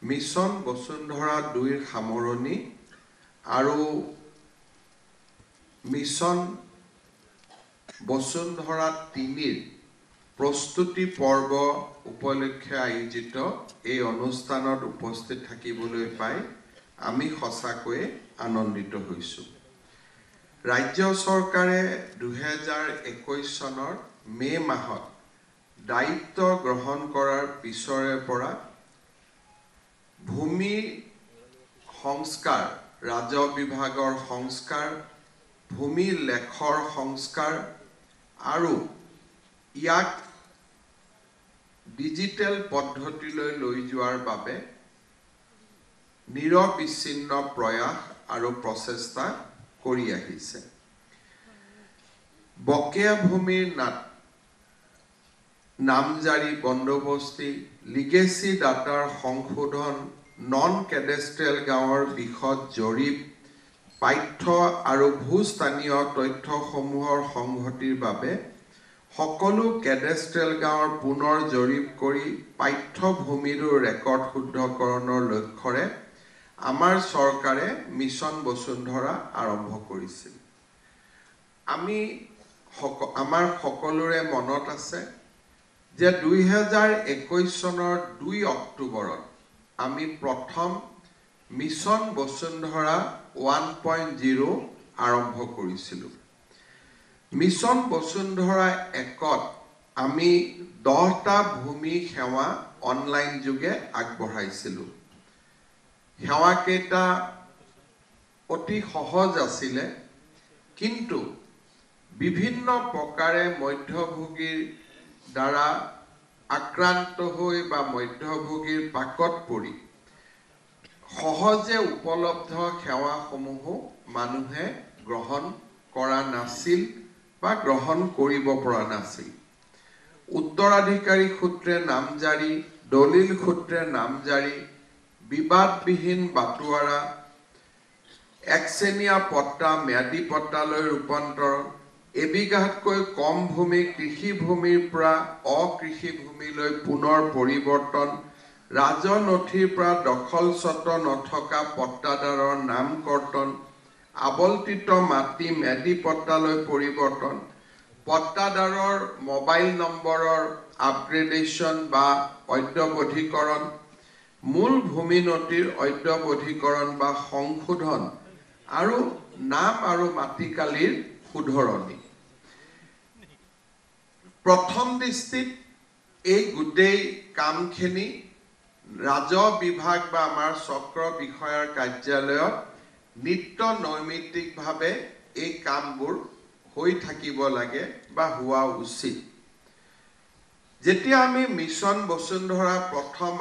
Mission বসুন্ধৰা 2ৰ সামৰণি আৰু mission বসুন্ধৰা 3ৰ প্ৰস্তুতি পৰ্ব উপলক্ষে আয়োজিত এই অনুষ্ঠানত উপস্থিত থাকিবলৈ পাই আমি সঁচাকৈ আনন্দিত হৈছো। ৰাজ্য চৰকাৰে 2021 চনৰ মে মাহত দায়িত্ব গ্ৰহণ কৰাৰ পিছৰে পৰা ভূমি সংস্কাৰ, ৰাজহ বিভাগৰ সংস্কাৰ, ভূমি লেখৰ সংস্কাৰ আৰু ইয়াক ডিজিটেল পদ্ধতিলৈ লৈ যোৱাৰ বাবে নিৰবিচ্ছিন্ন প্ৰয়াস আৰু প্ৰচেষ্টা কৰি আহিছে। বকেয়া ভূমিৰ নামজাৰি বন্দোবস্তি, লিগেসি ডাটাৰ সংশোধন, নন কেডেষ্ট্ৰেল গাঁৱৰ বিশদ জৰীপ, পাঠ্য আৰু ভূস্থানীয় তথ্যসমূহৰ সংহতিৰ বাবে সকলো কেডেষ্ট্ৰেল গাঁৱৰ পুনৰ জৰীপ কৰি পাঠ্যভূমিৰো ৰেকৰ্ড শুদ্ধকৰণৰ লক্ষ্যৰে আমাৰ চৰকাৰে মিছন বসুন্ধৰা আৰম্ভ কৰিছিল। আমাৰ সকলোৰে মনত আছে যে 2021 চনৰ 2 অক্টোবৰত আমি প্ৰথম মিছন বসুন্ধৰা 1.0 আৰম্ভ কৰিছিলোঁ। মিছন বসুন্ধৰা 1ত আমি 10টা ভূমি সেৱা অনলাইন যোগে আগবঢ়াইছিলোঁ। সেৱাকেইটা অতি সহজ আছিলে, কিন্তু বিভিন্ন প্ৰকাৰে মধ্যভোগীৰ দ্বাৰা আক্ৰান্ত হৈ বা মধ্যভোগীৰ পাকত পৰি সহজে উপলব্ধ সেৱাসমূহ মানুহে গ্ৰহণ কৰা নাছিল বা গ্ৰহণ কৰিব পৰা নাছিল। উত্তৰাধিকাৰী সূত্ৰে নামজাৰি, দলিল সূত্ৰে নামজাৰি, বিবাদবিহীন বাটোৱাৰা, একশ্ৰেণীয়া পট্টা ম্যাদী পট্টালৈ ৰূপান্তৰণ, এবিঘাতকৈ কম ভূমি কৃষিভূমিৰ পৰা অকৃষিভূমিলৈ পুনৰ পৰিৱৰ্তন, ৰাজহ নথিৰ পৰা দখলস্বত্ব নথকা পট্টাদাৰৰ নাম কৰ্তন, আবল্টিত মাটি ম্যাদী পট্টালৈ পৰিৱৰ্তন, পট্টাদাৰৰ মোবাইল নম্বৰৰ আপগ্ৰেডেশ্যন বা অদ্যবধীকৰণ, মূল ভূমি নথিৰ অদ্যবধীকৰণ বা সংশোধন আৰু নাম আৰু মাটিকালিৰ শুধৰণি। প্ৰথম দৃষ্টিত এই গোটেই কামখিনি ৰাজহ বিভাগ বা আমাৰ চক্ৰ বিষয়াৰ কাৰ্যালয়ত নিত্য নৈমিত্তিকভাৱে এই কামবোৰ হৈ থাকিব লাগে বা হোৱা উচিত। যেতিয়া আমি মিছন বসুন্ধৰা প্ৰথম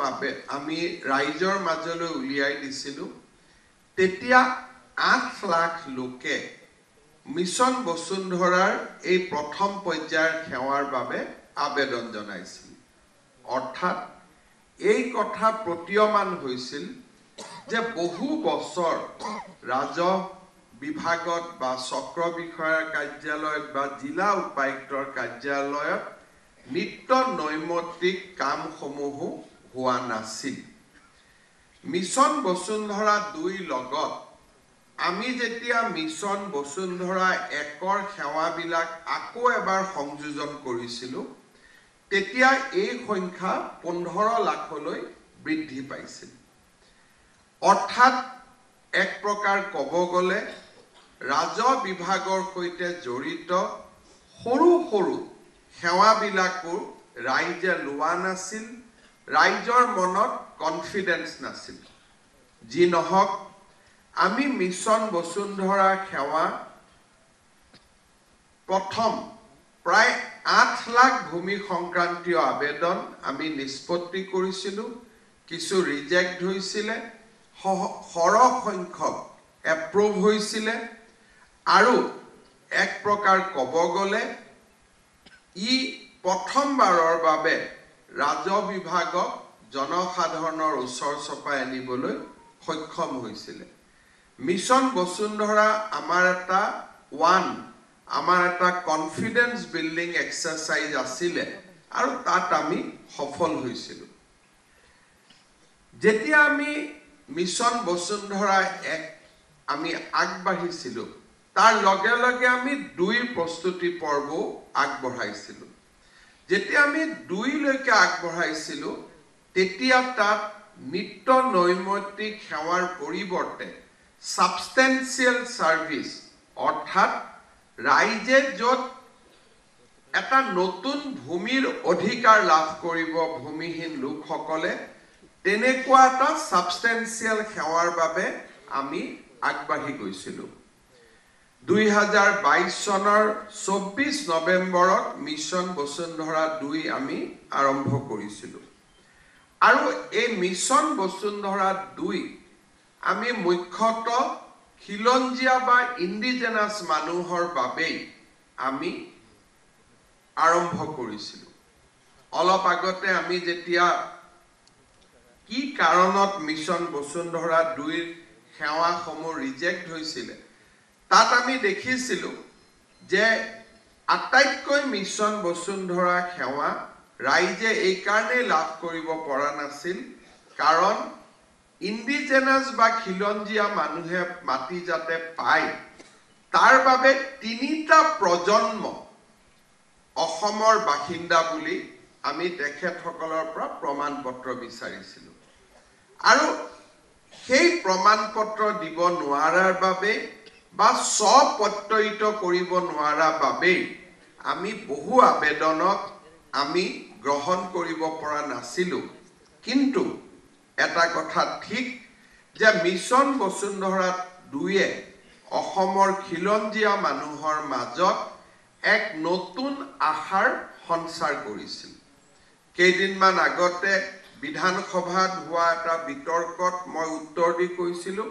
আমি ৰাইজৰ মাজলৈ উলিয়াই দিছিলোঁ, তেতিয়া 8 লাখ লোকে মিছন বসুন্ধৰাৰ এই প্ৰথম পৰ্যায়ৰ সেৱাৰ বাবে আবেদন জনাইছিল। অৰ্থাৎ এই কথা প্ৰতীয়মান হৈছিল যে বহু বছৰ ৰাজহ বিভাগত বা চক্ৰ বিষয়াৰ কাৰ্যালয়ত বা জিলা উপায়ুক্তৰ কাৰ্যালয়ত নিত্য নৈমিত্তিক কামসমূহ হোৱা নাছিল। মিছন বসুন্ধৰা 2ৰ লগত আমি যেতিয়া মিছন বসুন্ধৰা 1ৰ সেৱাবিলাক আকৌ এবাৰ সংযোজন কৰিছিলোঁ, তেতিয়া এই সংখ্যা 15 লাখলৈ বৃদ্ধি পাইছিল। অৰ্থাৎ এক প্ৰকাৰ ক'ব গ'লে ৰাজহ বিভাগৰ সৈতে জড়িত সৰু সৰু সেৱাবিলাকো ৰাইজে লোৱা নাছিল, ৰাইজৰ মনত কনফিডেন্স নাছিল। যি নহওক, আমি মিছন বসুন্ধৰা সেৱা প্ৰথম প্ৰায় 8 লাখ ভূমি সংক্ৰান্তীয় আবেদন আমি নিষ্পত্তি কৰিছিলোঁ। কিছু ৰিজেক্ট হৈছিলে, সৰহ সংখ্যক এপ্ৰুভ হৈছিলে আৰু এক প্ৰকাৰ ক'ব গ'লে ই প্ৰথমবাৰৰ বাবে ৰাজহ বিভাগক জনসাধাৰণৰ ওচৰ চপাই আনিবলৈ সক্ষম হৈছিলে। মিছন বসুন্ধৰা আমাৰ এটা কনফিডেন্স বিল্ডিং এক্সাৰচাইজ আছিলে আৰু তাত আমি সফল হৈছিলোঁ। যেতিয়া আমি মিছন বসুন্ধৰা এক আমি আগবাঢ়িছিলোঁ তাৰ লগে লগে আমি 2 প্ৰস্তুতি পৰ্ব আগবঢ়াইছিলোঁ যেতিয়া আমি 2 লৈকে আগবঢ়াইছিলোঁ তেতিয়া তাত নিত্য নৈমিত্তিক সেৱাৰ পৰিৱৰ্তে সাবস্টেন্সিয়েল সাৰ্ভিস অৰ্থাৎ ৰাইজে য'ত এটা নতুন ভূমিৰ অধিকাৰ লাভ কৰিব ভূমিহীন লোকসকলে তেনেকুৱা এটা সাবস্টেন্সিয়েল সেৱাৰ বাবে আমি আগবাঢ়ি গৈছিলোঁ 2022 চনৰ 24 নৱেম্বৰত মিছন বসুন্ধৰা 2 আমি আৰম্ভ কৰিছিলোঁ আৰু এই মিছন বসুন্ধৰা 2 আমি মুখ্যতঃ খিলঞ্জীয়া বা ইন্ডিজেনাস মানুহৰ বাবে আমি আৰম্ভ কৰিছিলোঁ অলপ আগতে আমি যেতিয়া কি কাৰণত মিছন বসুন্ধৰা 2 সেৱাসমূহ ৰিজেক্ট হৈছিল তাত আমি দেখিছিলোঁ যে আটাইতকৈ মিছন বসুন্ধৰা সেৱা ৰাইজে এই কাৰণে লাভ কৰিব পৰা নাছিল কাৰণ ইন্ডিজেনাস বা খিলঞ্জীয়া মানুহে মাটি যাতে পায় তাৰ বাবে 3টা প্ৰজন্ম অসমৰ বাসিন্দা বুলি আমি তেখেতসকলৰ পৰা প্ৰমাণপত্ৰ বিচাৰিছিলোঁ আৰু সেই প্ৰমাণপত্ৰ দিব নোৱাৰাৰ বাবে বা স্বপ্ৰত্যয়িত কৰিব নোৱাৰাৰ বাবে আমি বহু আবেদনক আমি গ্ৰহণ কৰিব পৰা নাছিলোঁ কিন্তু এটা কথা ঠিক যে মিছন বসুন্ধৰা 2 অসমৰ খিলঞ্জীয়া মানুহৰ মাজত এক নতুন আশাৰ সঞ্চাৰ কৰিছিল কেইদিনমান আগতে বিধানসভাত হোৱা এটা বিতৰ্কত মই উত্তৰ দি কৈছিলোঁ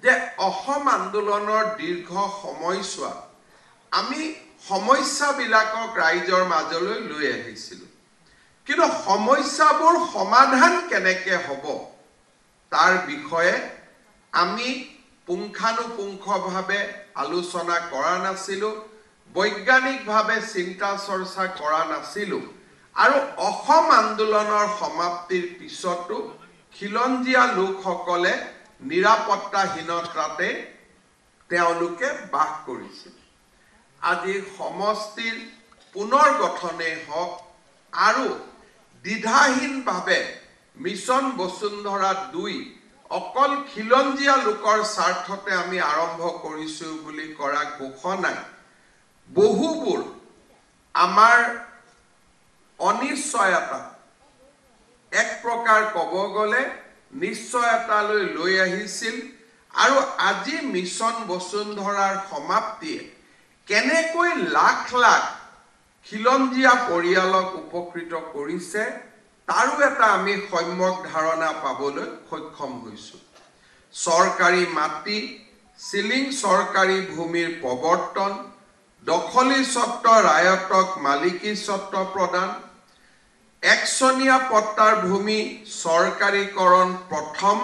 যে অসম আন্দোলনৰ দীৰ্ঘ সময়ছোৱা আমি সমস্যাবিলাকক ৰাইজৰ মাজলৈ লৈ আহিছিলোঁ কিন্তু সমস্যাবোৰ সমাধান কেনেকৈ হ'ব তাৰ বিষয়ে আমি পুংখানুপুংখভাৱে আলোচনা কৰা নাছিলোঁ বৈজ্ঞানিকভাৱে চিন্তা চৰ্চা কৰা নাছিলোঁ আৰু অসম আন্দোলনৰ সমাপ্তিৰ পিছতো খিলঞ্জীয়া লোকসকলে নিৰাপত্তাহীনতাতে তেওঁলোকে বাস কৰিছিল আজি সমষ্টিৰ পুনৰ গঠনে হওক আৰু দ্বিধাহীনভাৱে মিছন বসুন্ধৰা 2 অকল খিলঞ্জীয়া লোকৰ স্বাৰ্থতে আমি আৰম্ভ কৰিছোঁ বুলি কৰা ঘোষণাই বহুবোৰ আমাৰ অনিশ্চয়তা এক প্ৰকাৰ ক'ব গ'লে নিশ্চয়তালৈ লৈ আহিছিল আৰু আজি মিছন বসুন্ধৰাৰ সমাপ্তিয়ে কেনেকৈ লাখ লাখ খিলঞ্জীয়া পৰিয়ালক উপকৃত কৰিছে তাৰো এটা আমি সম্যক ধাৰণা পাবলৈ সক্ষম হৈছোঁ চৰকাৰী মাটি সিলিং চৰকাৰী ভূমিৰ প্ৰৱৰ্তন দখলী স্বত্ব ৰায়তক মালিকী স্বত্ব প্ৰদান একচনীয়া পট্টাৰ ভূমি চৰকাৰীকৰণ প্ৰথম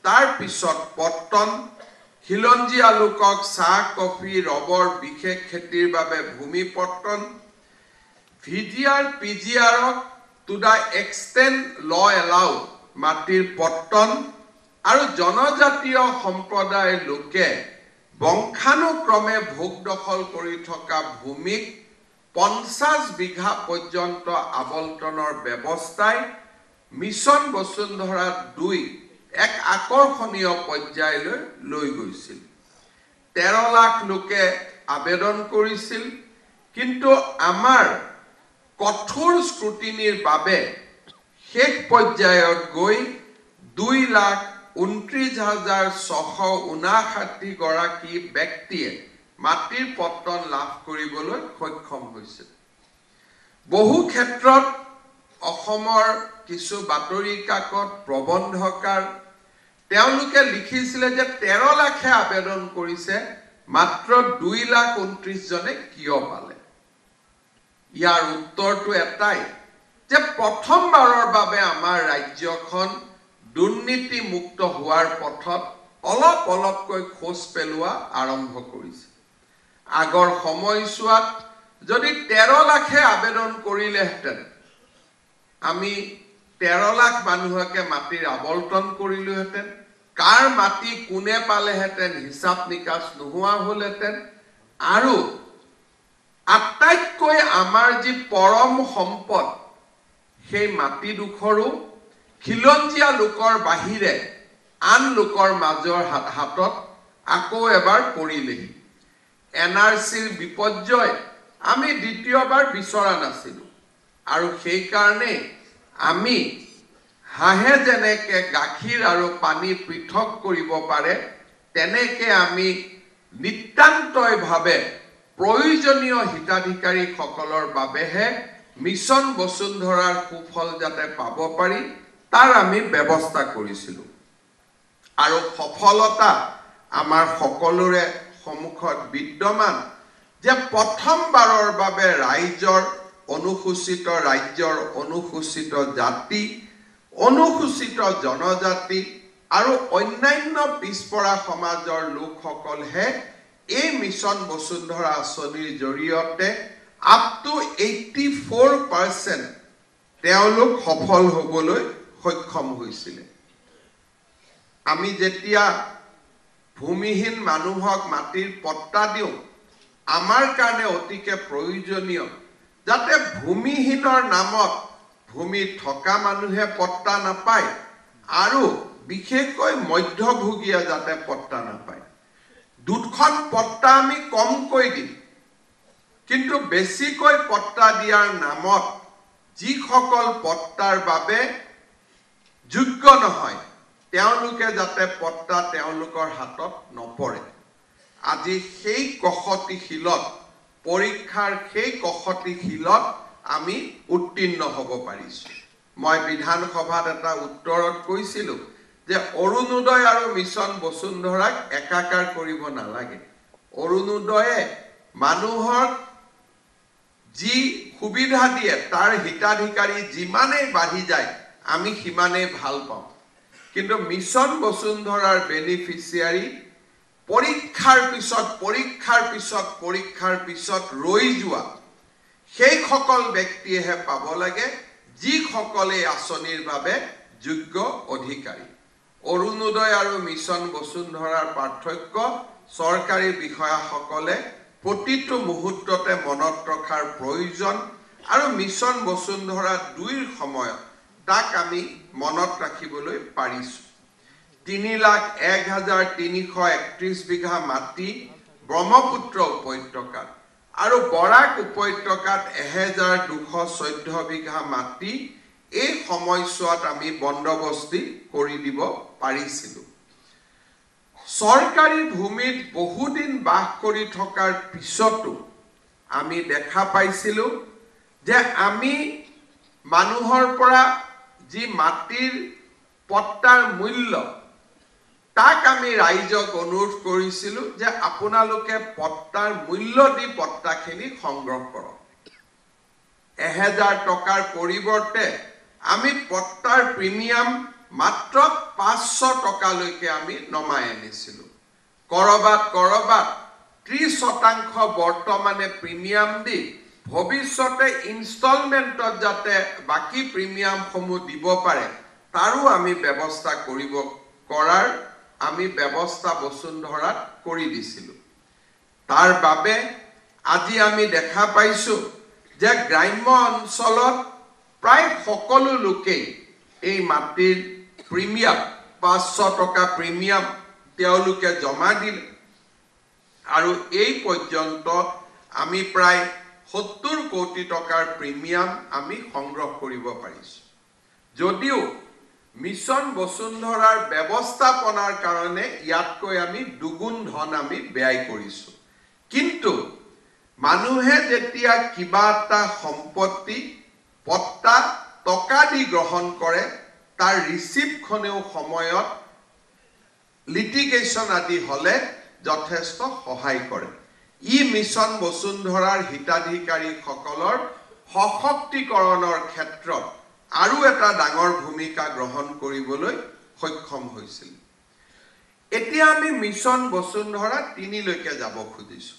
তাৰ পিছত পট্টন খিলঞ্জীয়া লোকক চাহ কফি ৰবৰ বিশেষ খেতিৰ বাবে ভূমি পট্টন ভিজিআৰ পিজিআৰক টু দা এক্সটেণ্ট ল এলাউ মাটিৰ পট্টন আৰু জনজাতীয় সম্প্ৰদায়ৰ লোকে বংশানুক্ৰমে ভোগ দখল কৰি থকা ভূমিক 50 বিঘা পৰ্যন্ত আবণ্টনৰ ব্যৱস্থাই মিছন বসুন্ধৰা 2 এক আকৰ্ষণীয় পৰ্যায়লৈ লৈ গৈছিল 13 লাখ লোকে আবেদন কৰিছিল কিন্তু আমাৰ কঠোৰ স্ক্ৰুটিনিৰ বাবে শেষ পৰ্যায়ত গৈ 2,29,659 গৰাকী ব্যক্তিয়ে মাটিৰ পট্টন লাভ কৰিবলৈ সক্ষম হৈছিল বহু ক্ষেত্ৰত অসমৰ কিছু বাতৰি কাকত প্ৰবন্ধকাৰ তেওঁলোকে লিখিছিলে যে 13 লাখে আবেদন কৰিছে মাত্ৰ 2,29,000 জনে কিয় পালে ইয়াৰ উত্তৰটো এটাই যে প্ৰথমবাৰৰ বাবে আমাৰ ৰাজ্যখন দুৰ্নীতি মুক্ত হোৱাৰ পথত অলপ অলপকৈ খোজ পেলোৱা আৰম্ভ কৰিছে আগৰ সময়ছোৱাত যদি 13 লাখে আবেদন কৰিলেহেঁতেন আমি 13 লাখ মানুহকে মাটিৰ আবলটন কৰিলোহেঁতেন কাৰ মাটি কোনে পালেহেঁতেন হিচাপ নিকাচ নোহোৱা হ'লহেঁতেন আৰু আটাইতকৈ আমাৰ যি পৰম সম্পদ সেই মাটিডোখৰো খিলঞ্জীয়া লোকৰ বাহিৰে আন লোকৰ মাজৰ হাতত আকৌ এবাৰ পৰিলেহি এনআৰচিৰ বিপৰ্যয় আমি দ্বিতীয়বাৰ বিচৰা নাছিলোঁ আৰু সেই কাৰণে আমি হাঁহে যেনেকে গাখীৰ আৰু পানী পৃথক কৰিব পাৰে তেনেকে আমি নিতান্তভাৱে প্ৰয়োজনীয় হিতাধিকাৰীসকলৰ বাবেহে মিছন বসুন্ধৰাৰ সুফল যাতে পাব পাৰি তাৰ আমি ব্যৱস্থা কৰিছিলোঁ আৰু সফলতা আমাৰ সকলোৰে সন্মুখত বিদ্যমান যে প্ৰথমবাৰৰ বাবে ৰাজ্যৰ অনুসূচিত জাতি অনুসূচিত জনজাতি আৰু অন্যান্য পিছপৰা সমাজৰ লোকসকলহে এই মিছন বসুন্ধৰা আঁচনিৰ জৰিয়তে আপ টু 84% তেওঁলোক সফল হ'বলৈ সক্ষম হৈছিলে আমি যেতিয়া ভূমিহীন মানুহক মাটিৰ পট্টা দিওঁ আমাৰ কাৰণে অতিকে প্ৰয়োজনীয় যাতে ভূমিহীনৰ নামত ভূমি থকা মানুহে পট্টা নাপায় আৰু বিশেষকৈ মধ্যভোগীয়ে যাতে পট্টা নাপায় দুখন পট্টা আমি কমকৈ দিম কিন্তু বেছিকৈ পট্টা দিয়াৰ নামত যিসকল পট্টাৰ বাবে যোগ্য নহয় তেওঁলোকে যাতে পট্টা তেওঁলোকৰ হাতত নপৰে আজি সেই কখতিশীলত পৰীক্ষাৰ সেই কখতিশীলত আমি উত্তীৰ্ণ হ'ব পাৰিছোঁ মই বিধানসভাত এটা উত্তৰত কৈছিলোঁ যে অৰুণোদয় আৰু মিছন বসুন্ধৰাক একাকাৰ কৰিব নালাগে অৰুণোদয়ে মানুহৰ যি সুবিধা দিয়ে তাৰ হিতাধিকাৰী যিমানেই বাঢ়ি যায় আমি সিমানেই ভাল পাওঁ কিন্তু মিছন বসুন্ধৰাৰ বেনিফিচিয়াৰী পৰীক্ষাৰ পিছত ৰৈ যোৱা সেইসকল ব্যক্তিয়েহে পাব লাগে যিসকলে আঁচনিৰ বাবে যোগ্য অধিকাৰী অৰুণোদয় আৰু মিছন বসুন্ধৰাৰ পাৰ্থক্য চৰকাৰী বিষয়াসকলে প্ৰতিটো মুহূৰ্ততে মনত ৰখাৰ প্ৰয়োজন আৰু মিছন বসুন্ধৰা 2ৰ সময়ত তাক আমি মনত ৰাখিবলৈ পাৰিছোঁ 3,01,331 বিঘা মাটি ব্ৰহ্মপুত্ৰ উপত্যকাত আৰু বৰাক উপত্যকাত 1,214 বিঘা মাটি এই সময়ছোৱাত আমি বন্দবস্তি কৰি দিব পাৰিছিলোঁ চৰকাৰী ভূমিত বহুদিন বাস কৰি থকাৰ পিছতো আমি দেখা পাইছিলোঁ যে আমি মানুহৰ পৰা যি মাটিৰ পট্টাৰ মূল্য তাক আমি ৰাইজক অনুৰোধ কৰিছিলোঁ যে আপোনালোকে পট্টাৰ মূল্য দি পট্টাখিনি সংগ্ৰহ কৰক 1,000 টকাৰ পৰিৱৰ্তে আমি পট্টাৰ প্ৰিমিয়াম মাত্ৰ 500 টকালৈকে আমি নমাই আনিছিলোঁ কৰবাত 30% বৰ্তমানে প্ৰিমিয়াম দি ভৱিষ্যতে ইনষ্টলমেণ্টত যাতে বাকি প্ৰিমিয়ামসমূহ দিব পাৰে তাৰো আমি ব্যৱস্থা কৰাৰ আমি ব্যৱস্থা বসুন্ধৰাত কৰি দিছিলোঁ তাৰ বাবে আজি আমি দেখা পাইছোঁ যে গ্ৰাম্য অঞ্চলত প্ৰায় সকলো লোকেই এই মাটিৰ প্ৰিমিয়াম 500 টকা প্ৰিমিয়াম তেওঁলোকে জমা দিলে আৰু এই পৰ্যন্ত আমি প্ৰায় 70 কোটি টকাৰ প্ৰিমিয়াম আমি সংগ্ৰহ কৰিব পাৰিছোঁ যদিও মিছন বসুন্ধৰাৰ ব্যৱস্থাপনাৰ কাৰণে ইয়াতকৈ আমি দুগুণ ধন আমি ব্যয় কৰিছোঁ কিন্তু মানুহে যেতিয়া কিবা এটা সম্পত্তি পট্টা টকা দি গ্ৰহণ কৰে তাৰ ৰিসিপ্টখনেও সময়ত লিটিগেশ্যন আদি হলে যথেষ্ট সহায় কৰে ই মিছন বসুন্ধৰাৰ হিতাধিকাৰীসকলৰ সশক্তিকৰণৰ ক্ষেত্ৰত আৰু এটা ডাঙৰ ভূমিকা গ্ৰহণ কৰিবলৈ সক্ষম হৈছিল এতিয়া আমি মিছন বসুন্ধৰা 3 লৈকে যাব খুজিছো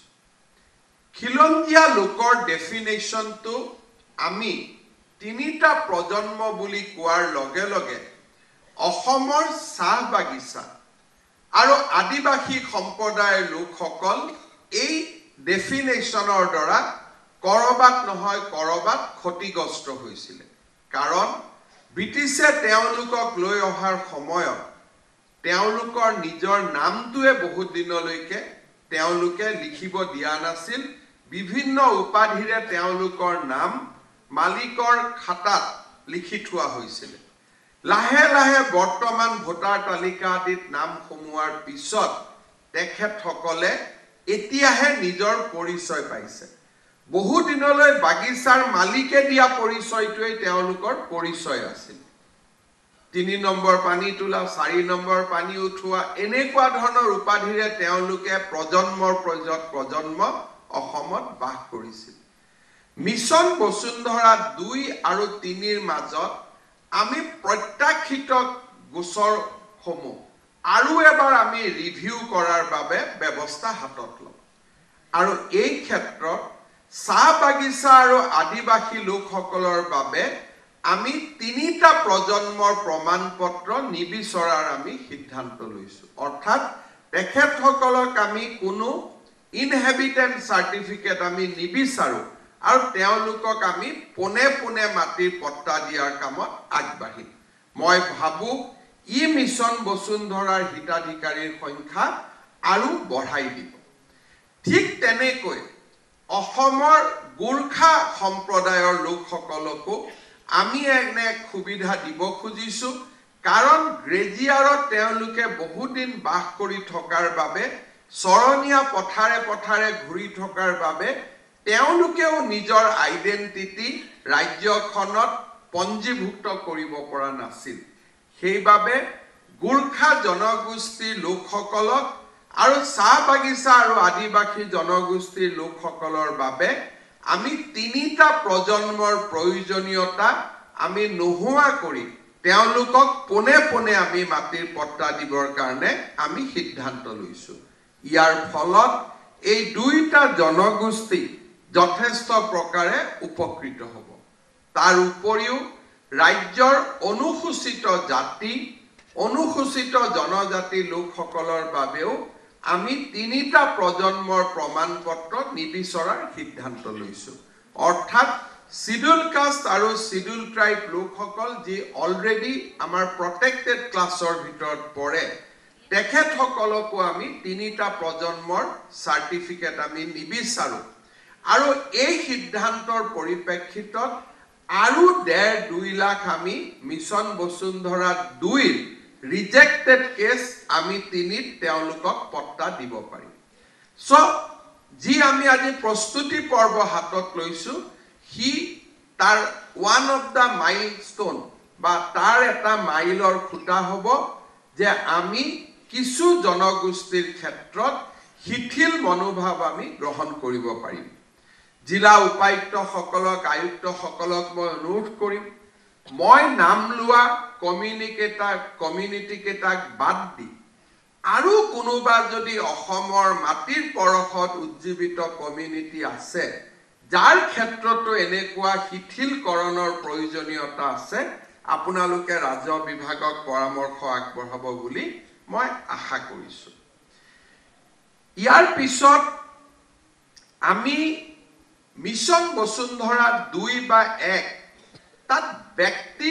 খিলঞ্জীয়া লোকৰ ডেফিনেশ্যনটো আমি তিনিটা প্ৰজন্ম বুলি কোৱাৰ লগে লগে অসমৰ চাহ বাগিচা আৰু আদিবাসী সম্প্ৰদায়ৰ লোকসকল এই ডেফিনেশ্যনৰ দ্বাৰা কৰবাত নহয় কৰবাত ক্ষতিগ্ৰস্ত হৈছিল কাৰণ ব্ৰিটিছে তেওঁলোকক লৈ অহাৰ সময়ত তেওঁলোকৰ নিজৰ নামটোৱে বহুত দিনলৈকে তেওঁলোকে লিখিব দিয়া নাছিল বিভিন্ন উপাধিৰে তেওঁলোকৰ নাম মালিকৰ খাতাত লিখি থোৱা হৈছিল লাহে লাহে বৰ্তমান ভোটাৰ তালিকা আদিত নাম সোমোৱাৰ পিছত তেখেতসকলে এতিয়াহে নিজৰ পৰিচয় পাইছে বহু দিনলৈ বাগিচাৰ মালিকে দিয়া পৰিচয়টোই তেওঁলোকৰ পৰিচয় আছিল 3 নম্বৰ পানী তোলা 4 নম্বৰ পানী উঠোৱা এনেকুৱা ধৰণৰ উপাধিৰে তেওঁলোকে প্ৰজন্মৰ প্ৰজন্ম অসমত বাস কৰিছিল মিছন বসুন্ধৰা 2 আৰু 3 ৰ মাজত আমি প্ৰত্যাখ্যিত গোচৰসমূহ আৰু এবাৰ আমি ৰিভিউ কৰাৰ বাবে ব্যৱস্থা হাতত লম আৰু এই ক্ষেত্ৰত চাহ বাগিচা আৰু আদিবাসী লোকসকলৰ বাবে আমি 3টা প্ৰজন্মৰ প্ৰমাণপত্ৰ নিবিচৰাৰ আমি সিদ্ধান্ত লৈছো অৰ্থাৎ তেখেতসকলক আমি কোনো ইনহেবিটেন্ট সাৰ্টিফিকেট আমি নিবিচাৰো আৰু তেওঁলোকক আমি পোনে পোনে মাটিৰ পট্টা দিয়াৰ কামত আগবাঢ়িম মই ভাবো ই মিছন বসুন্ধৰাৰ হিতাধিকাৰীৰ সংখ্যা আৰু বঢ়াই দিব ঠিক তেনেকৈ অসমৰ গোৰ্খা সম্প্ৰদায়ৰ লোকসকলকো আমি এনে সুবিধা দিব খুজিছো কাৰণ গ্ৰেজিয়াৰত তেওঁলোকে বহু দিন বাস কৰি থকাৰ বাবে চৰণীয়া পথাৰে পথাৰে ঘূৰি থকাৰ বাবে তেওঁলোকেও নিজৰ আইডেন্টিটি ৰাজ্যখনত পঞ্জীভুক্ত কৰিব পৰা নাছিল সেইবাবে গোৰ্খা জনগোষ্ঠীৰ লোকসকলক আৰু চাহ বাগিচা আৰু আদিবাসী জনগোষ্ঠীৰ লোকসকলৰ বাবে আমি 3টা প্ৰজন্মৰ প্ৰয়োজনীয়তা আমি নোহোৱা কৰি তেওঁলোকক পোনে পোনে আমি মাটিৰ পট্টা দিবৰ কাৰণে আমি সিদ্ধান্ত লৈছো ইয়াৰ ফলত এই 2টা জনগোষ্ঠী যথেষ্ট প্ৰকাৰে উপকৃত হ'ব তাৰ উপৰিও ৰাজ্যৰ অনুসূচিত জাতি অনুসূচিত জনজাতি লোকসকলৰ বাবেও আমি 3টা প্ৰজন্মৰ প্ৰমাণপত্ৰ নিবিচৰাৰ সিদ্ধান্ত লৈছো অৰ্থাৎ শিডিউল কাষ্ট আৰু শিডিউল ট্ৰাইব লোকসকল যি অলৰেডি আমাৰ প্ৰটেক্টেড ক্লাছৰ ভিতৰত পৰে তেখেতসকলকো আমি 3টা প্ৰজন্মৰ সাৰ্টিফিকেট আমি নিবিচাৰো আৰু এই সিদ্ধান্তৰ পৰিপ্ৰেক্ষিতত আৰু 1.5-2 লাখ আমি মিছন বসুন্ধৰা 2 ৰিজেক্টেড কেছ আমি 3ত তেওঁলোকক পট্টা দিব পাৰিম সো যি আমি আজি প্ৰস্তুতি পৰ্ব হাতত লৈছো হি তাৰ ওয়ান অফ দা মাইলস্টোন বা তাৰ এটা মাইলৰ খুঁটা হ'ব যে আমি কিছু জনগোষ্ঠীৰ ক্ষেত্ৰত শিথিল মনোভাৱ আমি গ্ৰহণ কৰিব পাৰিম জিলা উপায়ুক্ত সকলক আয়ুক্ত সকলক মই অনুৰোধ কৰিম মই নাম লোৱা কমিউনিটি কেটাক বাদ দি আৰু কোনোবা যদি অসমৰ মাটিৰ পৰখত উজ্জীৱিত কমিউনিটি আছে যাৰ ক্ষেত্ৰতো এনেকুৱা শিথিলকৰণৰ প্ৰয়োজনীয়তা আছে আপোনালোকে ৰাজহ বিভাগক পৰামৰ্শ আগবঢ়াব বুলি মই আশা কৰিছো ইয়াৰ পিছত আমি মিছন বসুন্ধৰা 2 বা 1 তাত ব্যক্তি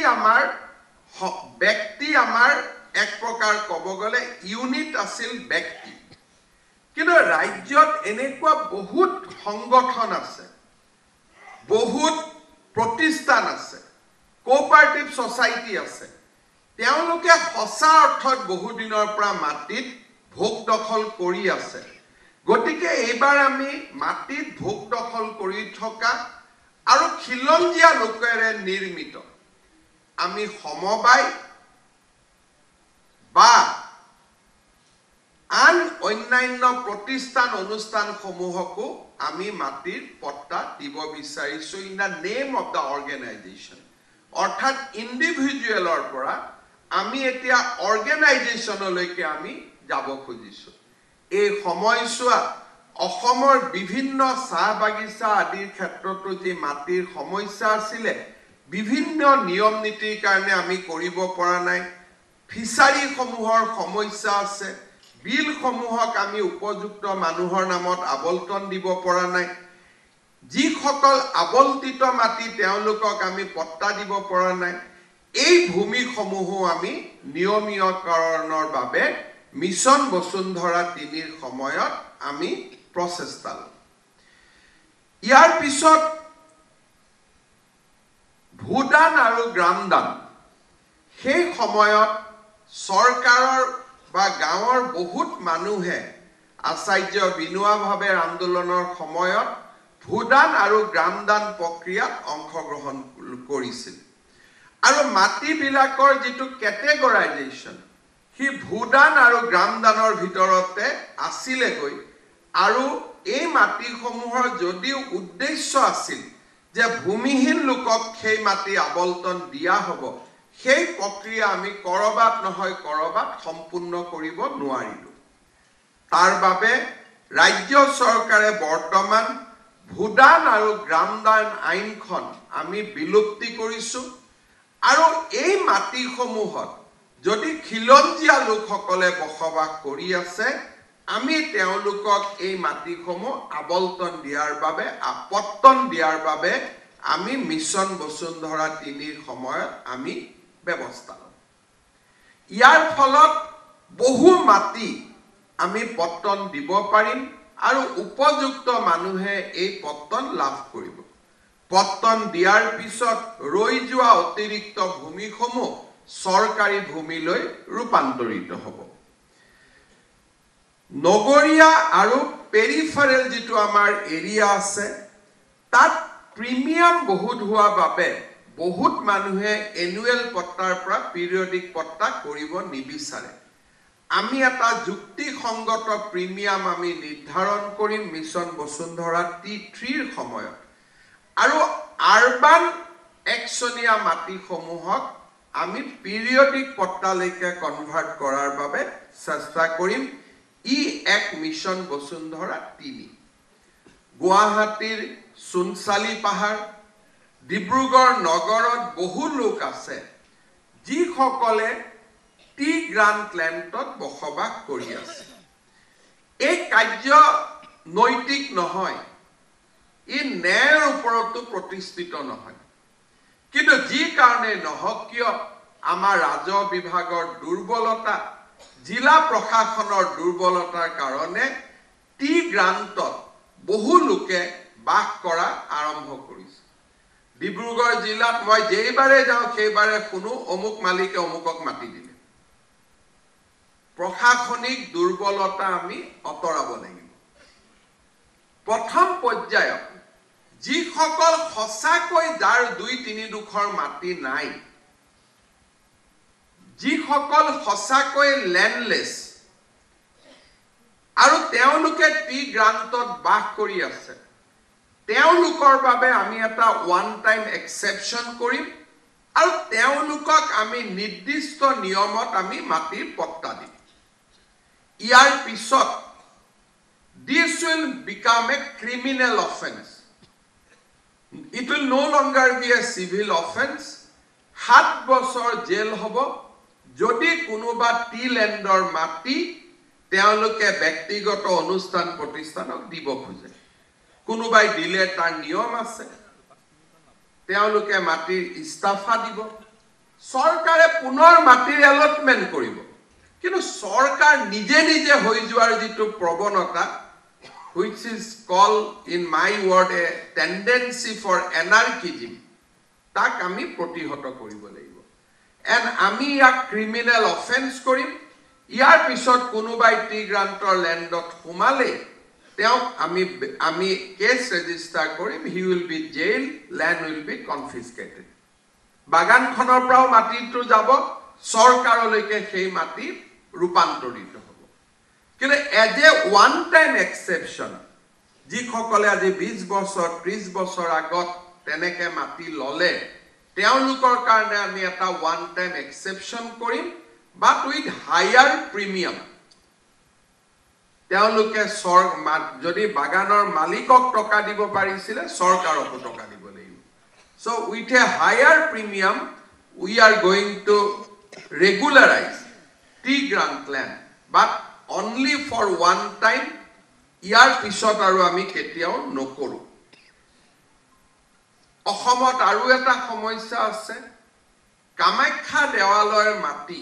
আমাৰ এক প্ৰকাৰ ক'ব গ'লে ইউনিট আছিল ব্যক্তি কিন্তু ৰাজ্যত এনেকুৱা বহুত সংগঠন আছে বহুত প্ৰতিষ্ঠান আছে কোঅপাৰেটিভ সোসাইটি আছে তেওঁলোকে সঁচা অৰ্থত বহু দিনৰ পৰা মাটিত ভোগ দখল কৰি আছে গতিকে এইবাৰ আমি মাটিত ভোগ দখল কৰি থকা আৰু খিলঞ্জীয়া লোকেৰে নিৰ্মিত আমি সমবায় বা আন অন্যান্য প্ৰতিষ্ঠান অনুষ্ঠানসমূহকো আমি মাটিৰ পট্টা দিব বিচাৰিছো in the name of the organisation অৰ্থাৎ ইণ্ডিভিজুৱেলৰ পৰা আমি এতিয়া অৰ্গেনাইজেশ্যনলৈকে আমি যাব খুজিছো এই সময়ছোৱা অসমৰ বিভিন্ন চাহ বাগিচা আদিৰ ক্ষেত্ৰতো যি মাটিৰ সমস্যা আছিলে বিভিন্ন নিয়ম নীতিৰ কাৰণে আমি কৰিব পৰা নাই ফিচাৰী সমূহৰ সমস্যা আছে বিল সমূহক আমি উপযুক্ত মানুহৰ নামত আবলটন দিব পৰা নাই যিসকল আবলটিত মাটি তেওঁলোকক আমি পট্টা দিব পৰা নাই এই ভূমিসমূহো আমি নিয়মীয়কৰণৰ বাবে মিছন বসুন্ধৰা ৩ৰ সময়ত আমি প্ৰচেষ্টা লওঁ ইয়াৰ পিছত ভূদান আৰু গ্ৰামদান সেই সময়ত চৰকাৰৰ বা গাঁৱৰ বহুত মানুহে আচাৰ্য বিনোৱা ভাৱে আন্দোলনৰ সময়ত ভূদান আৰু গ্ৰামদান প্ৰক্ৰিয়াত অংশগ্ৰহণ কৰিছিল আৰু মাটিবিলাকৰ যিটো কেটেগৰাইজেশ্যন হি ভূদান আৰু গ্ৰামদানৰ ভিতৰতে আছিলেগৈ আৰু এই মাটিসমূহৰ যদিও উদ্দেশ্য আছিল যে ভূমিহীন লোকক সেই মাটি আবলটন দিয়া হ'ব সেই প্ৰক্ৰিয়া আমি কৰবাত নহয় কৰবাত সম্পূৰ্ণ কৰিব নোৱাৰিলো তাৰ বাবে ৰাজ্য চৰকাৰে বৰ্তমান ভূদান আৰু গ্ৰামদান আইনখন আমি বিলুপ্তি কৰিছো আৰু এই মাটিসমূহত যদি খিলঞ্জীয়া লোকসকলে বসবাস কৰি আছে আমি তেওঁলোকক এই মাটিসমূহ আবলটন দিয়াৰ বাবে আপত্তন দিয়াৰ বাবে আমি মিছন বসুন্ধৰা ৩ৰ সময়ত আমি ব্যৱস্থা লওঁ ইয়াৰ ফলত বহু মাটি আমি পট্টন দিব পাৰিম আৰু উপযুক্ত মানুহে এই পট্টন লাভ কৰিব পট্টন দিয়াৰ পিছত ৰৈ যোৱা অতিৰিক্ত ভূমিসমূহ চৰকাৰী ভূমিলৈ ৰূপান্তৰিত হ'ব নগৰীয়া আৰু পেৰিফেৰেল যিটো আমাৰ এৰিয়া আছে তাত প্ৰিমিয়াম বহুত হোৱা বাবে বহুত মানুহে এনুৱেল পট্টাৰ পৰা পিৰিয়ডিক পট্টা কৰিব নিবিচাৰে আমি এটা যুক্তিসংগত প্ৰিমিয়াম আমি নিৰ্ধাৰণ কৰিম মিছন বসুন্ধৰা ৩ৰ সময়ত আৰু আৰবান একচনীয়া মাটিসমূহক আমি পিৰিয়ডিক পট্টালৈকে কনভাৰ্ট কৰাৰ বাবে চেষ্টা কৰিম ই এক মিছন বসুন্ধৰা ৩ গুৱাহাটীৰ সুনচালি পাহাৰ ডিব্ৰুগড় নগৰত বহু লোক আছে যিসকলে টি গ্ৰান্ট লেণ্ডত বসবাস কৰি আছে এই কাৰ্য নৈতিক নহয় ই ন্যায়ৰ ওপৰতো প্ৰতিষ্ঠিত নহয় কিন্তু যি কাৰণে নহওক কিয় আমাৰ ৰাজহ বিভাগৰ দুৰ্বলতা জিলা প্ৰশাসনৰ দুৰ্বলতাৰ কাৰণে টি গ্ৰান্তত বহু লোকে বাস কৰা আৰম্ভ কৰিছে ডিব্ৰুগড় জিলাত মই যেইবাৰে যাওঁ সেইবাৰে শুনো অমুক মালিকে অমুকক মাটি দিলে প্ৰশাসনিক দুৰ্বলতা আমি অতৰাব লাগিব প্ৰথম পৰ্যায়ত যিসকল সঁচাকৈ যাৰ ২-৩ ডোখৰ মাটি নাই যিসকল সঁচাকৈ লেণ্ডলেছ আৰু তেওঁলোকে টি গ্ৰান্তত বাস কৰি আছে তেওঁলোকৰ বাবে আমি এটা ওৱান টাইম এক্সেপশ্যন কৰিম আৰু তেওঁলোকক আমি নিৰ্দিষ্ট নিয়মত আমি মাটিৰ পট্টা দিম ইয়াৰ পিছত this will become a criminal offense it will no longer be a civil offense 7 বছৰ জেল হ'ব যদি কোনোবা টি লেণ্ডৰ মাটি তেওঁলোকে ব্যক্তিগত অনুষ্ঠান প্ৰতিষ্ঠানক দিব খোজে কোনোবাই দিলে তাৰ নিয়ম আছে তেওঁলোকে মাটিৰ ইস্তাফা দিব চৰকাৰে পুনৰ মাটিৰ এলটমেন্ট কৰিব কিন্তু চৰকাৰ নিজে নিজে হৈ যোৱাৰ যিটো প্ৰৱণতা which is called in my word a tendency for anarchism tak ami protihoto koribo lagibo and ami ya criminal offense korim ইয়াৰ পিছত কোনোবাই টি গ্ৰান্টৰ লেণ্ডত সোমালে তেওঁক আমি কেছ ৰেজিষ্টাৰ কৰিম he will be jail land will be confiscated বাগানখনৰ পৰাও মাটিটো যাব চৰকাৰলৈকে সেই মাটি ৰূপান্তৰিত হ'ব কিন্তু as a one time exception যিসকলে আজি 20 বছৰ 30 বছৰ আগত তেনেকে মাটি ললে তেওঁলোকৰ কাৰণে আমি এটা ওৱান টাইম এক্সেপশ্যন কৰিম but with higher premium তেওঁলোকে যদি বাগানৰ মালিকক টকা দিব পাৰিছিলে চৰকাৰক টকা দিব লাগিব So with a higher premium, we are going to regularize tea grant land, but only for one time. ইয়াৰ পিছত আৰু আমি কেতিয়াও নকৰো অসমত আৰু এটা সমস্যা আছে কামাখ্যা দেৱালয়ৰ মাটি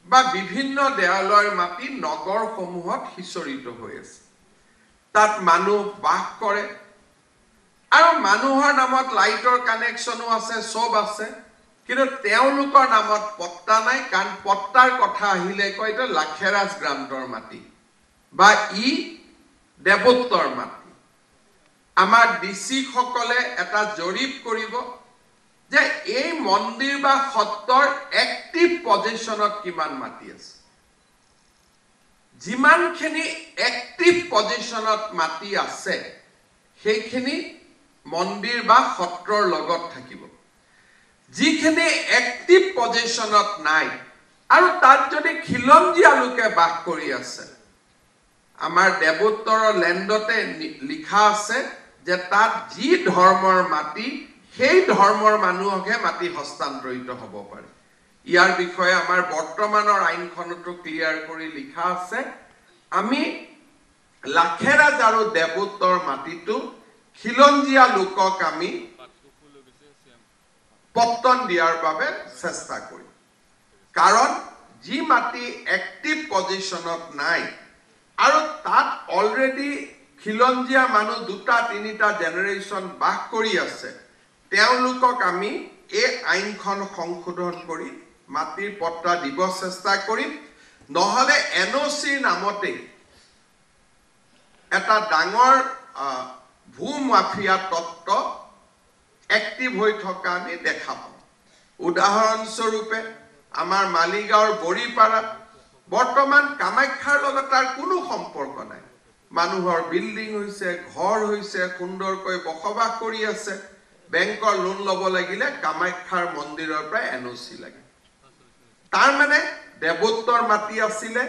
বা বিভিন্ন দেৱালয়ৰ মাটি নগৰ সমূহত হিচৰিত হৈ আছে তাত মানুহ বাস কৰে আৰু মানুহৰ নামত লাইটৰ কানেকচনো আছে সব আছে কিন্তু তেওঁলোকৰ নামত পট্টা নাই কাৰণ পট্টাৰ কথা আহিলে কয় এটা লাখেৰাজ গ্ৰান্টৰ মাটি বা ই দেৱোত্তৰ মাটি আমাৰ ডিসি সকলে এটা জৰীপ কৰিব যে এই মন্দিৰ বা সত্ৰৰ এক্টিভ পজিশনত কিমান মাটি আছে যিমানখিনি এক্টিভ পজিশনত মাটি আছে সেইখিনি মন্দিৰ বা সত্ৰৰ লগত থাকিব যিখিনি এক্টিভ পজিশনত নাই আৰু তাত যদি খিলঞ্জীয়া লোকে বাস কৰি আছে আমাৰ দেৱোত্তৰৰ লেণ্ডতে লিখা আছে যে তাত যি ধৰ্মৰ মাটি সেই ধৰ্মৰ মানুহকে মাটি হস্তান্তৰিত হ'ব পাৰে ইয়াৰ বিষয়ে আমাৰ বৰ্তমানৰ আইনখনটো ক্লিয়াৰ কৰি লিখা আছে আমি লাখেৰাজ আৰু দেৱোত্তৰ মাটিটো খিলঞ্জীয়া লোকক আমি পট্টন দিয়াৰ বাবে চেষ্টা কৰিম কাৰণ যি মাটি এক্টিভ পজিশনত নাই আৰু তাত অলৰেডি খিলঞ্জীয়া মানুহ দুটা তিনিটা জেনাৰেশন বাস কৰি আছে তেওঁলোকক আমি এই আইনখন সংশোধন কৰি মাটিৰ পট্টা দিব চেষ্টা কৰিম নহলে এনওসি নামতে এটা ডাঙৰ ভূমাফিয়া তত্ত্ব এক্টিভ হৈ থকা আমি দেখা পাওঁ উদাহৰণস্বৰূপে আমাৰ মালিগাঁৱৰ বৰিপাৰা বৰ্তমান কামাখ্যাৰ লগত তাৰ কোনো সম্পৰ্ক নাই মানুহৰ বিল্ডিং হৈছে ঘৰ হৈছে সুন্দৰকৈ বসবাস কৰি আছে বেংকৰ লোন ল'ব লাগিলে কামাখ্যাৰ মন্দিৰৰ পৰা এনওসি লাগে তাৰ মানে দেৱোত্তৰ মাটি আছিলে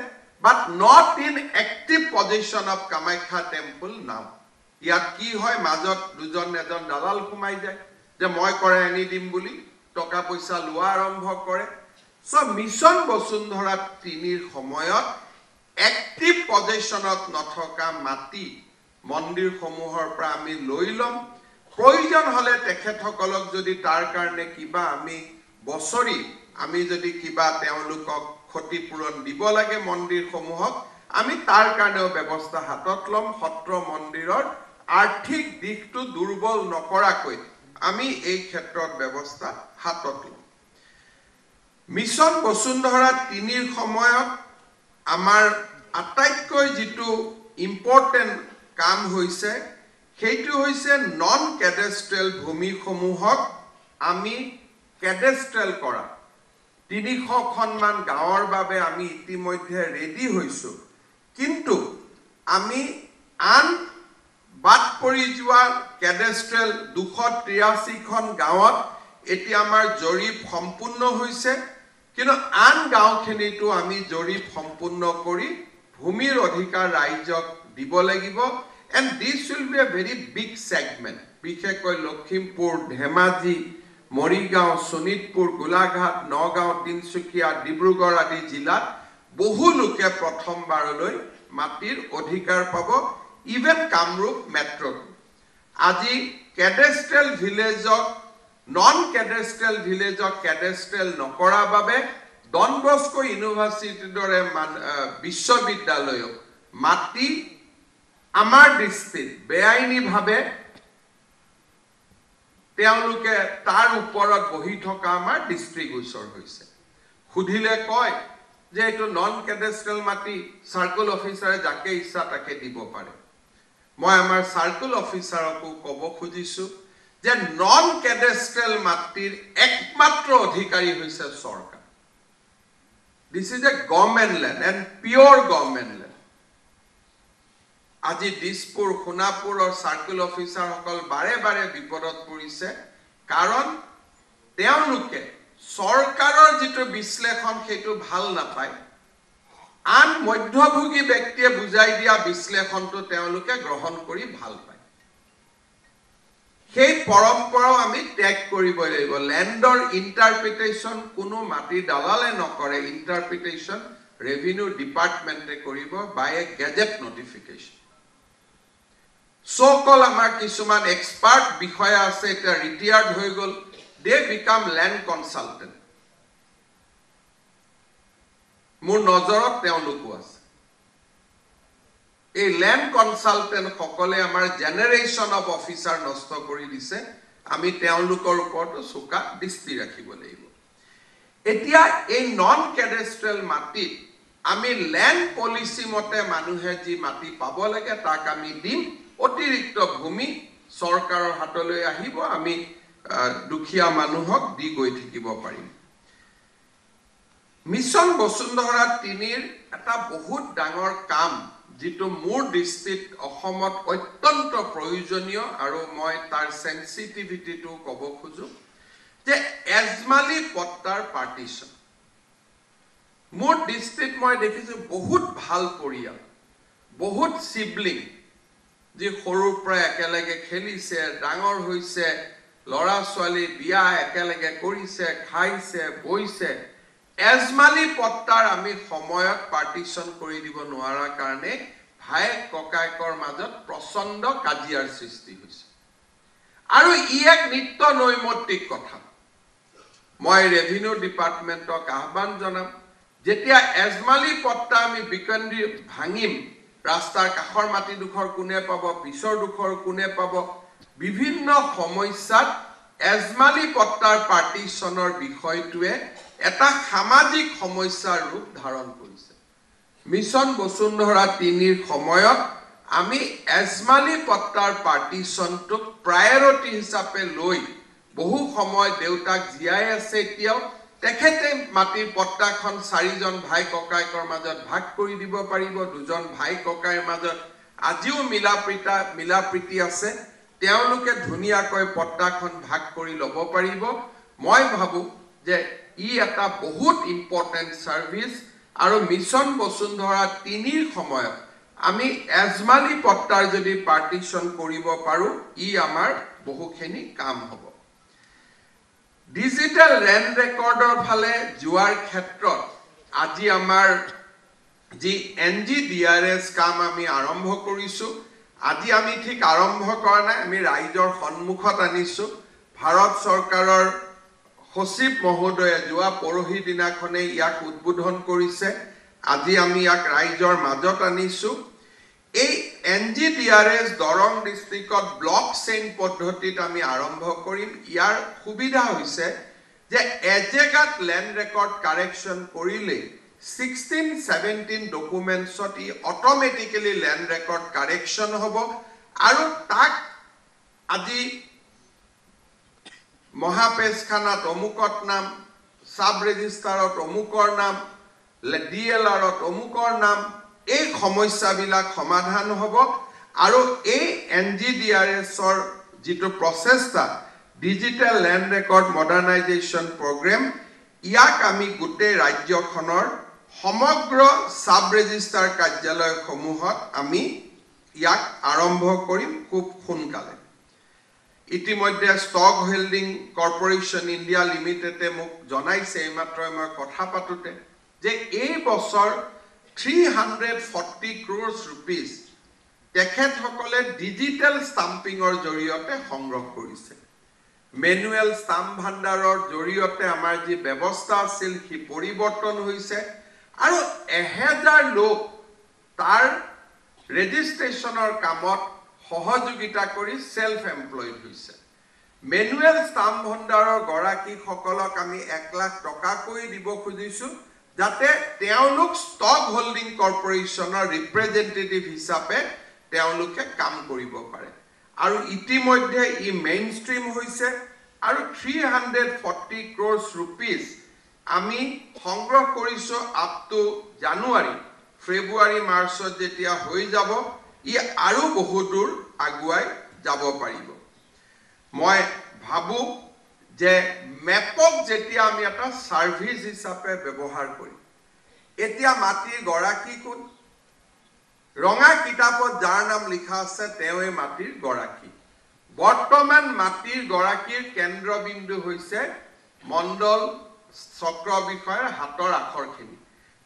but not in active position of Kamakhya temple now ইয়াত কি হয় মাজত দুজন এজন দালাল ঘুমাই যায় যে মই কৰে আনি দিম বুলি টকা পইচা লোৱা আৰম্ভ কৰে সো মিশন বসুন্ধৰা 3 সময়ত এক্টিভ পজিশনত নথকা মাটি মন্দিৰ সমূহৰ পৰা আমি লৈ লম প্ৰয়োজন হলে তেখেতসকলক যদি তাৰ কাৰণে কিবা আমি বছৰি আমি যদি কিবা তেওঁলোকক ক্ষতিপূৰণ দিব লাগে মন্দিৰ সমূহক আমি তাৰ কাৰণেও ব্যৱস্থা হাতত লম সত্ৰ মন্দিৰৰ আৰ্থিক দিশটো দুৰ্বল নকৰাকৈ আমি এই ক্ষেত্ৰত ব্যৱস্থা হাতত লম মিশন বসুন্ধৰা 3 সময়ত আমাৰ আটাইতকৈ যেটো ইম্পৰ্টেন্ট কাম হৈছে সেইটো হৈছে নন কেডাষ্ট্ৰিয়েল ভূমি সমূহক আমি কেডাষ্ট্ৰিয়েল কৰা 300 খনমান গাঁৱৰ বাবে আমি ইতিমধ্যে ৰেডি হৈছো কিন্তু আমি আন বাদ পৰি যোৱা কেডাষ্ট্ৰিয়েল 283 খন গাঁৱত এটি আমাৰ জৰীপ সম্পূৰ্ণ হৈছে কিন্তু আন গাঁওখিনিটো আমি জৰীপ সম্পূৰ্ণ কৰি ভূমিৰ অধিকাৰ ৰাজ্যক দিব লাগিব and this will be a very big segment বিশেষকৈ লখিমপুৰ ধেমাজি মৰিগাঁও সোনিতপুৰ গোলাঘাট নগাঁও তিনসুকিয়া ডিব্ৰুগড় আদি জিলাত বহু লোকে প্ৰথমবাৰলৈ মাটিৰ অধিকাৰ পাব ইভেন কামৰূপ মেট্ৰো আজি কেডাষ্ট্ৰিয়েল ভিলেজক নন কেডাষ্ট্ৰিয়েল ভিলেজক কেডাষ্ট্ৰিয়েল নকৰা বাবে ডন বস্কো ইউনিভাৰ্চিটিৰ দৰে বিশ্ববিদ্যালয়ক মাটি আমাৰ দৃষ্টিত বেআইনী ভাবে তেওঁলোকে তাৰ ওপৰত বহি থকা আমাৰ ডিস্ট্ৰিক্টৰ হৈছে খুদিলে কয় যে এটো নন কেডাষ্ট্ৰিয়েল মাটি সাৰ্কেল অফিচাৰে যাকে ইচ্ছা তাকে দিব পাৰে মই আমাৰ সাৰ্কেল অফিচাৰকো ক'ব খুজিছো যে নন কেডাষ্ট্ৰিয়েল মাটিৰ একমাত্ৰ অধিকাৰী হৈছে চৰকাৰ this is a government land and pure government land আজি দিসপুৰ খুনাপুৰৰ সাৰ্কেল অফিচাৰ সকল বাৰে বাৰে বিপদত পৰিছে কাৰণ তেওঁলোকে সৰকাৰৰ যেটো বিশ্লেষণ হেতু ভাল নাপায় আন মধ্যভোগী ব্যক্তিয়ে বুজাই দিয়া বিশ্লেষণটো তেওঁলোকে গ্ৰহণ কৰি ভাল পায় সেই পৰম্পৰাও আমি ত্যাগ কৰিব লাগিব ল্যান্ডৰ ইন্টাৰপ্ৰিটেশন কোনো মাটি দালালে নকৰে ইন্টাৰপ্ৰিটেশন ৰেভিনিউ ডিপাৰ্টমেন্টে কৰিব বাই এ গেজেট নোটিফিকেশন so-called আমাৰ কিছুমান এক্সপাৰ্ট বিষয়া আছে এটা ৰিটায়াৰ্ড হৈ গল they become land consultant মোৰ নজৰত তেওঁলোকো আছে এই ল্যান্ড কনসালটেন্ট সকলে আমাৰ জেনাৰেশন অফ অফিচাৰ নষ্ট কৰি দিছে আমি তেওঁলোকৰ ওপৰত সুকা দৃষ্টি ৰাখিব লাগিব এতিয়া এই নন ক্যাডাষ্ট্ৰিয়েল মাটি আমি ল্যান্ড পলিসি মতে মানুহে যি মাটি পাব লাগে তাক আমি দিম অতিৰিক্ত ভূমি সৰকাৰৰ হাতলৈ আহিব আমি দুখিয়া মানুহক দি গৈ থাকিব পাৰিম মিছন বসুন্ধৰা 3 এটা বহুত ডাঙৰ কাম যেটো মোৰ দৃষ্টিত অসমত অত্যন্ত প্ৰয়োজনীয় আৰু মই তাৰ সেনসিটিভিটিটো ক'ব খুজো যে এজমালি পট্টাৰ পাৰ্টিশন মোৰ দৃষ্টিত মই দেখিছো বহুত ভাল পৰিয়াল বহুত সিবলিং যে সৰুৰ পৰা একেলগে খেলিছে ডাঙৰ হৈছে লৰা ছোৱালী বিয়া একেলগে কৰিছে খাইছে বইছে এজমালি পট্টাৰ আমি সময়ত পাৰ্টিশন কৰি দিব নোৱাৰা কাৰণে ভাই ককাইকৰ মাজত প্ৰচণ্ড কাজিয়াৰ সৃষ্টি হৈছে আৰু ই এক নিত্য নৈমিত্তিক কথা মই ৰেভিনিউ ডিপাৰ্টমেন্টক আহ্বান জনাম যেতিয়া এজমালি পট্টা আমি বিকন্দি ভাঙিম ৰাস্তাৰ কাষৰ মাটি দুখৰ কোনে পাব পিছৰ দুখৰ কোনে পাব বিভিন্ন সমস্যাত এজমালি পট্টাৰ পাৰ্টিশনৰ বিষয়টোৱে এটা সামাজিক সমস্যাৰ ৰূপ ধাৰণ কৰিছে মিছন বসুন্ধৰা 3 সময়ত আমি এজমালি পট্টাৰ পাৰ্টিশনটোক প্ৰায়োৰিটি হিচাপে লৈ বহু সময় দেউতাক জিয়াই আছে এতিয়াও তেখেতে মাটিৰ পট্টাখন 4 জন ভাই ককাইকৰ মাজত ভাগ কৰি দিব পাৰিব দুজন ভাই ককাইৰ মাজত আজিও মিলাপ্ৰীতি আছে তেওঁলোকে ধুনিয়াকৈ পট্টাখন ভাগ কৰি ল'ব পাৰিব মই ভাবো যে ই এটা বহুত ইম্পৰ্টেন্ট সাৰ্ভিস আৰু মিছন বসুন্ধৰা 3 সময়ত আমি এজমালি পট্টাৰ যদি পাৰ্টিশন কৰিব পাৰো ই আমাৰ বহুখিনি কাম হ'ব ডিজিটাল ল্যান্ড ৰেকৰ্ডৰ ফালে যোৱাৰ ক্ষেত্ৰত আজি আমাৰ যি NGDRS কাম আমি আৰম্ভ কৰিছো আজি আমি ঠিক আৰম্ভ কৰা নাই আমি ৰাইজৰ সন্মুখত আনিছো ভাৰত চৰকাৰৰ সচিব মহোদয়ে যোৱা পৰহি দিনাখনে ইয়াক উদ্বোধন কৰিছে আজি আমি ইয়াক ৰাইজৰ মাজত আনিছো এই NGDRS দৰং ডিস্ট্ৰিক্টত ব্লক চেইন পদ্ধতিত আমি আৰম্ভ কৰিম ইয়াৰ সুবিধা হৈছে যে এজেগাত ল্যান্ড ৰেকৰ্ড কাৰেকচন কৰিলে 16-17 ডকুমেন্টছত ই অটোমেটিক্যালি ল্যান্ড ৰেকৰ্ড কাৰেকচন হ'ব আৰু তাক আজি মহাপেশখানাত অমুকত নাম সাব ৰেজিস্ট্ৰাৰত অমুকৰ নাম DLRত অমুকৰ নাম এই সমস্যাবিলাক সমাধান হ'ব আৰু এই NGDRSৰ যেটো প্ৰচেষ্টা ডিজিটাল ল্যান্ড ৰেকৰ্ড মডাৰ্নাইজেশ্যন প্ৰগ্ৰাম ইয়াক আমি গোটেই ৰাজ্যখনৰ সমগ্ৰ সাব ৰেজিস্ট্ৰাৰ কাৰ্যালয়সমূহত আমি ইয়াক আৰম্ভ কৰিম খুব সোনকালে ইতিমধ্যে ষ্টক হোল্ডিং কৰ্পোৰেচন ইণ্ডিয়া লিমিটেডে মোক জনাইছে মাত্ৰ মই কথা পাতোতে যে এই বছৰ 340 crores rupees তেখেত সকলে ডিজিটাল ষ্টাম্পিংৰ জৰিয়তে সংগ্ৰহ কৰিছে মেনুৱেল ষ্টাম্প ভাণ্ডাৰৰ জৰিয়তে আমাৰ যি ব্যৱস্থা আছিল কি পৰিৱৰ্তন হৈছে আৰু 1000 লোক তাৰ ৰেজিষ্ট্ৰেচনৰ কামত সহযোগিতা কৰি সেলফ এমপ্লয়েড হৈছে মেনুৱেল ষ্টাম্প ভাণ্ডাৰৰ গৰাকী সকলক আমি 1 লাখ টকা কৰি দিব খুজিছো যাতে তেওঁলোক ষ্টক হোল্ডিং কৰ্পোৰেচনৰ ৰিপ্ৰেজেন্টেটিভ হিচাপে তেওঁলোকে কাম কৰিব পাৰে আৰু ইতিমধ্যে ই মেইনষ্ট্ৰীম হৈছে আৰু 340 crores rupees আমি সংগ্ৰহ কৰিছো আপ টু জানুৱাৰী ফেব্ৰুৱাৰী মাৰ্চত যেতিয়া হৈ যাব ই আৰু বহু দূৰ আগুৱাই যাব পাৰিব মই ভাবো যে মেপক যেতিয়া আমি এটা সাৰ্ভিস হিচাপে ব্যৱহাৰ কৰি এতিয়া মাটিৰ গৰাকী কোন ৰঙা কিতাপত যাৰ নাম লিখা আছে তেৱে মাটিৰ গৰাকী বৰ্তমান মাটিৰ গৰাকীৰ কেন্দ্ৰবিন্দু হৈছে মণ্ডল চক্ৰ বিষয়ৰ হাতৰ আখৰখিনি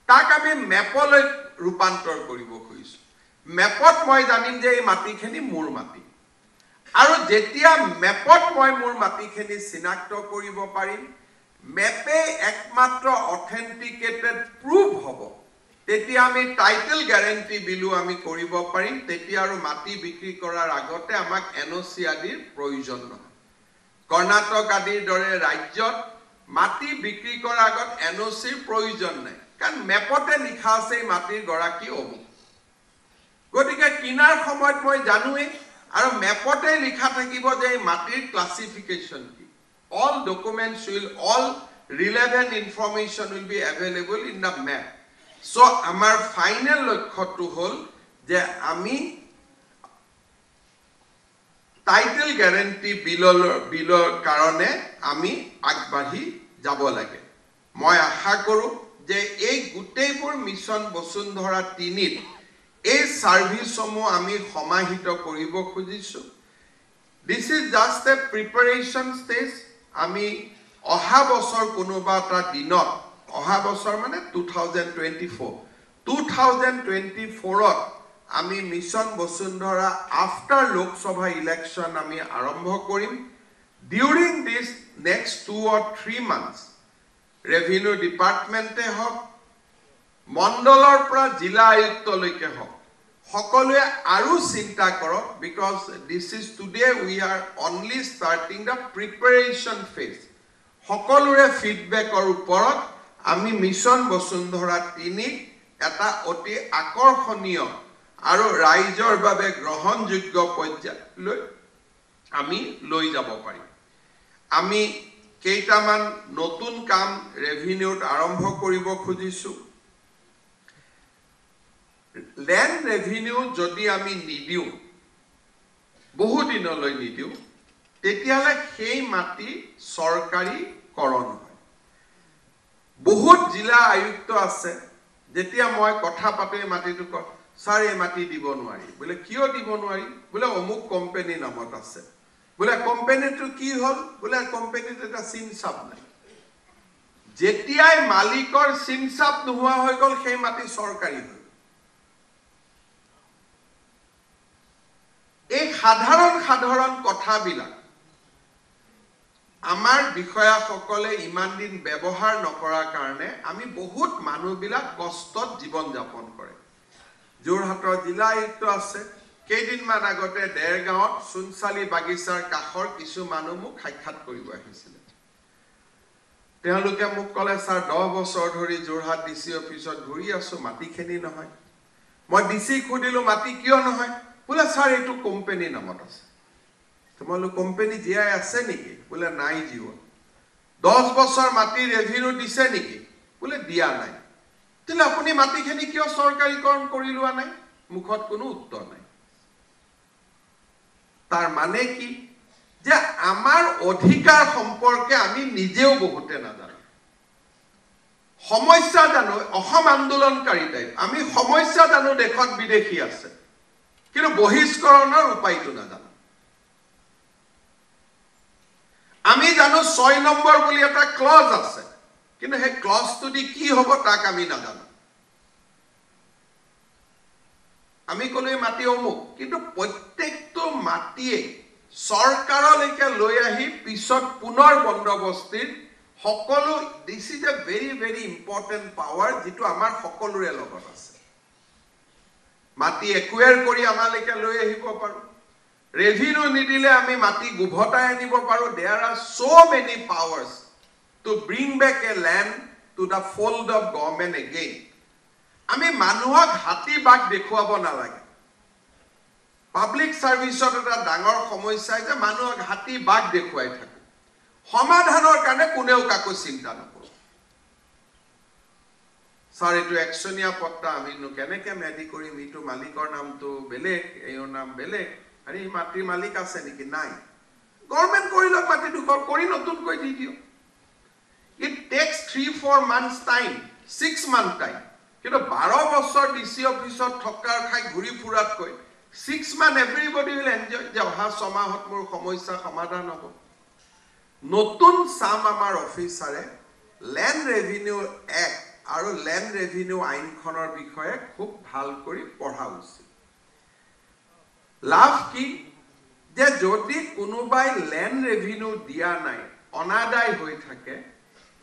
তাক আমি মেপলৈ ৰূপান্তৰ কৰিব খুজিছো মেপত মই জানিম যে এই মাটিখিনি মোৰ মাটি আৰু যেতিয়া মেপত মই মোৰ মাটিখিনি চিনাক্ত কৰিব পাৰিম মেপে একমাত্ৰ অথেন্টিকেটেড প্ৰুফ হ'ব তেতিয়া আমি টাইটেল গ্যাৰান্টি বিলু আমি কৰিব পাৰিম তেতিয়া আৰু মাটি বিক্ৰী কৰাৰ আগতে আমাক এনঅসি আদিৰ প্ৰয়োজন নহয় কৰ্ণাটক আদিৰ দৰে ৰাজ্যত মাটি বিক্ৰী কৰাৰ আগত এনঅসিৰ প্ৰয়োজন নাই কাৰণ মেপতে লিখা আছে মাটিৰ গৰাকী অমুক গতিকে কিনাৰ সময়ত মই জানোৱে আৰু মেপতে লিখা থাকিব যে মাটিৰ ক্লাসিফিকেশন কি all documents will all relevant information will be available in the map so amar final লক্ষ্যটো হল যে আমি টাইটেল গ্যাৰান্টি বিলৰ কাৰণে আমি আগবাঢ়ি যাব লাগে মই আশা কৰো যে এই গুটেইবোৰ মিছন বসুন্ধৰা 3 এই সাৰ্ভিসসমূহ আমি সমাহিত কৰিব খুজিছো this is just a preparation stage আমি অহা বছৰ কোনোবা এটা দিনত অহা বছৰ মানে 2024 আমি মিছন বসুন্ধৰা আফটাৰ লোকসভা ইলেকশন আমি আৰম্ভ কৰিম during this next 2 or 3 months revenue department হক মণ্ডলৰ পৰা জিলা আয়ুক্তলৈকে হক সকলোৱে আৰু চিন্তা কৰক because this is today we are only starting the preparation phase সকলোৰে ফিডব্যাকৰ ওপৰত আমি মিছন বসুন্ধৰা 3 এটা অতি আকৰ্ষণীয় আৰু ৰাইজৰ বাবে গ্ৰহণযোগ্য পৰ্যায়লৈ আমি লৈ যাব পাৰিম আমি কেইটামান নতুন কাম ৰেভিনিউত আৰম্ভ কৰিব খুজিছো ল্যান্ড ৰেভিনিউ যদি আমি নিদিও বহু দিনলৈ নিদিও তেতিয়ালে সেই মাটি সৰকাৰি কৰণ হয় বহুত জিলা আয়ুক্ত আছে যেতিয়া মই কথা পাতে মাটিটো ক স্যাৰ এই মাটি দিব নোৱাৰি বলে কিয় দিব নোৱাৰি বলে অমুক কোম্পানী নামত আছে বলে কোম্পানীটো কি হল বলে কোম্পানীটো এটা সিনসাব নাই যেতিয়াই মালিকৰ সিনসাব নোহোৱা হৈ গল সেই মাটি সৰকাৰি হয় এই সাধাৰণ কথাবিলাক আমাৰ বিষয়াসকলে ইমান দিন ব্যৱহাৰ নকৰাৰ কাৰণে আমি বহুত মানুহবিলাক কষ্টত জীৱন যাপন কৰে যোৰহাটৰ জিলা আয়ুক্ত আছে কেইদিনমান আগতে দেৰগাঁৱত সুনচালি বাগিচাৰ কাষৰ কিছু মানুহ মোক সাক্ষাৎ কৰিব আহিছিল তেওঁলোকে মোক ক'লে স্যাৰ 10 বছৰ ধৰি যোৰহাট ডিসি অফিচত ঘূৰি আছো মাটিখিনি নহয় মই ডিসি খুদিলো মাটি কিয় নহয় বলে স্যাৰ এটো কোম্পানী নামত আছে তোমালো কোম্পানী জিআই আছে নেকি বলে নাই জিও 10 বছৰ মাটি ৰেভিনিউ দিছে নেকি বলে দিয়া নাই তেলে আপুনি মাটিখিনি কিয় সৰকাৰীকৰণ কৰিলোৱা নাই মুখত কোনো উত্তৰ নাই তাৰ মানে কি যে আমাৰ অধিকাৰ সম্পৰ্কে আমি নিজেও বহুতে নাজানো সমস্যা জানো অসম আন্দোলনকাৰী টাইপ আমি সমস্যা জানো দেখত বিদেশী আছে কিন্তু বহিষ্কৰণৰ উপায়টো নাজানো আমি জানো 6 নম্বৰ বুলি এটা ক্লজ আছে কিন্তু হে ক্লজটো দি কি হ'ব তাক আমি নাজানো আমি কলৈ মাটি অমুক কিন্তু প্ৰত্যেকটো মাটিয়ে সৰকাৰলৈকে লৈ আহি পিছত পুনৰ বন্দবস্তিৰ সকলো this is A very important power যেটো আমাৰ সকলোৰে লগত আছে মাটি একুয়াৰ কৰি আমালৈকে লৈ আহিব পাৰো ৰেভিনিউ নিদিলে আমি মাটি গুভতাই আনিব পাৰো there are so many powers to bring back a land to the fold of government again আমি মানুহক হাতি বাগ দেখুৱাব নালাগে পাব্লিক সাৰ্ভিসত এটা ডাঙৰ সমস্যা যে মানুহক হাতি বাগ দেখুৱাই থাকে সমাধানৰ কাৰণে কোনেও কাকো চিন্তা নকৰে স্যাৰ এটো একশনিয়া পট্টা আমি কেনেকে মেডি কৰিম ইটো মালিকৰ নামটো বেলেগ এইৰ নাম বেলেগ আৰে মাটিৰ মালিক আছে নেকি নাই গভৰ্নমেন্ট কৰিলক মাটি দুখৰ কৰি নতুন কৈ দি দিও it takes 3-4 months time 6 month time কিন্তু 12 বছৰ ডিসি অফিসত ঠকাৰ খাই ঘুৰি ফুৰাত কৈ 6 months everybody will enjoy যে অহা 6 মাহত মোৰ সমস্যা সমাধান হ'ব নতুন সাম আমাৰ অফিচাৰে ল্যান্ড ৰেভিনিউ এক্ট আৰু ল্যান্ড ৰেভিনিউ আইনখনৰ বিষয়ে খুব ভাল কৰি পঢ়া উচিত লাভ কি যে যদি কোনোবাই ল্যান্ড ৰেভিনিউ দিয়া নাই অনাদায় হৈ থাকে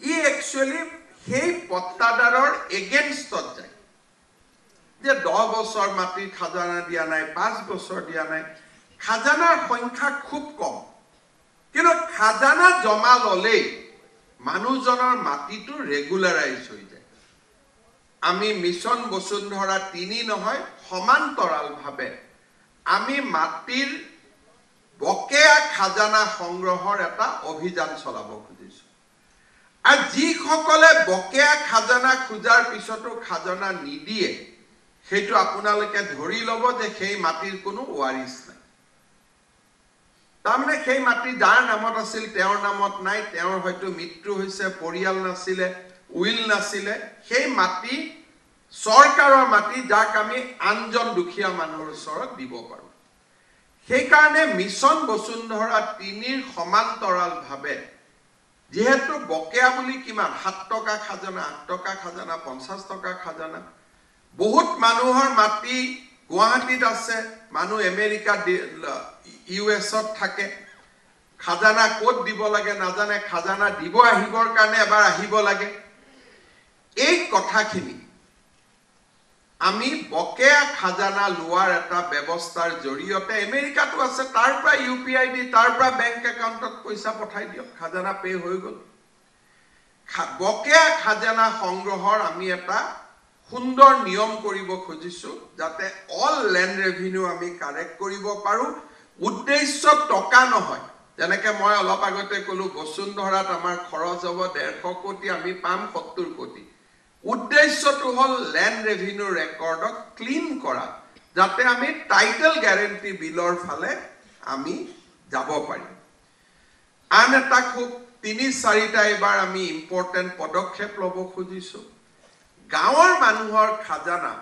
ই একচুয়ালি সেই পট্টাদাৰৰ এগেইনষ্টত যায় যে 10 বছৰ মাটি খাজানা দিয়া নাই 5 বছৰ দিয়া নাই খাজানাৰ সংখ্যা খুব কম কিন্তু খাজানা জমা ললে মানুহজনৰ মাটিটো ৰেগুলাৰাইজ হৈ যায় আমি মিছন বসুন্ধৰা 3 নহয় সমান্তৰাল ভাবে আমি মাটিৰ বকেয়া খাজানা সংগ্ৰহৰ এটা অভিযান চলাব খুজিছো আৰু যিসকলে বকেয়া খাজানা খুজাৰ পিছতো খাজানা নিদিয়ে সেইটো আপোনালোকে ধৰি লব যে সেই মাটিৰ কোনো ওয়াৰিছ নাই তাৰমানে সেই মাটি যাৰ নামত আছিল তেওঁৰ নামত নাই তেওঁৰ হয়তো মৃত্যু হৈছে পৰিয়াল নাছিলে উইল নাছিলে সেই মাটি সৰকাৰৰ মাটি যাক আমি আনজন দুখীয়া মানুহৰ ওচৰত দিব পাৰো সেই কাৰণে মিছন বসুন্ধৰা 3 সমান্তৰাল ভাবে যেহেতু বকেয়া বুলি কিমান 7 টকা খাজানা 8 টকা খাজানা 50 টকা খাজানা বহুত মানুহৰ মাটি গুৱাহাটীত আছে মানুহ আমেৰিকা ইউএছত থাকে খাজানা কোড দিব লাগে নাজানে খাজানা দিব আহিবৰ কাৰণে এবাৰ আহিব লাগে এই কথাখিনি আমি বকেয়া খাজানা লোৱাৰ এটা ব্যৱস্থাৰ জৰিয়তে আমেৰিকাটো আছে তাৰ পৰা ইউপিআই দি তাৰ পৰা বেংক একাউণ্টত পইচা পঠাই দিও খাজানা পে হৈ গল বকেয়া খাজানা সংগ্ৰহৰ আমি এটা সুন্দৰ নিয়ম কৰিব খুজিছো যাতে অল ল্যান্ড ৰেভিনিউ আমি কালেক্ট কৰিব পাৰো উদ্দেশ্য টকা নহয় যেনেকৈ মই অলপ আগতে কলো বসুন্ধৰাত আমাৰ খৰচ হ'ব 150 কোটি আমি পাম 70 কোটি উদ্দেশ্যটো হল ল্যান্ড ৰেভিনিউ ৰেকৰ্ডক ক্লিন কৰা যাতে আমি টাইটেল গ্যাৰান্টি বিলৰ ফালে আমি যাব পাৰিম আন এটা খুব 3-4টা এবাৰ আমি ইম্পৰ্টেন্ট পদক্ষেপ ল'ব খুজিছো গাঁৱৰ মানুহৰ খাজানা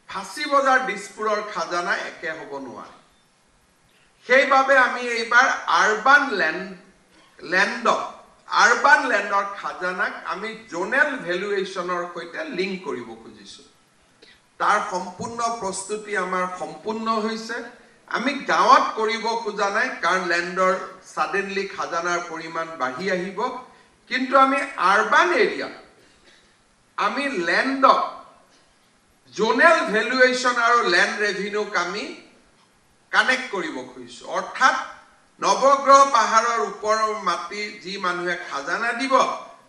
ফাঁসি বজাৰ দিছপুৰৰ খাজানা একে হ'ব নোৱাৰে সেইবাবে আমি এইবাৰ আৰবান ল্যান্ডৰ খাজানাক আমি জোনেল ভ্যালুয়েশনৰ সৈতে লিংক কৰিব খুজিছো তাৰ সম্পূৰ্ণ প্ৰস্তুতি আমাৰ সম্পূৰ্ণ হৈছে আমি গাঁৱত কৰিব খোজা নাই কাৰণ ল্যান্ডৰ সাডেনলি খাজানাৰ পৰিমাণ বাঢ়ি আহিব কিন্তু আমি আৰবান এৰিয়া আমি ল্যান্ড জোনেল ভ্যালুয়েশন আৰু ল্যান্ড ৰেভিনিউ আমি কানেক্ট কৰিব খুজিছো অৰ্থাৎ নৱগ্ৰহ পাহাৰৰ ওপৰৰ মাটি যি মানুহে খাজানা দিব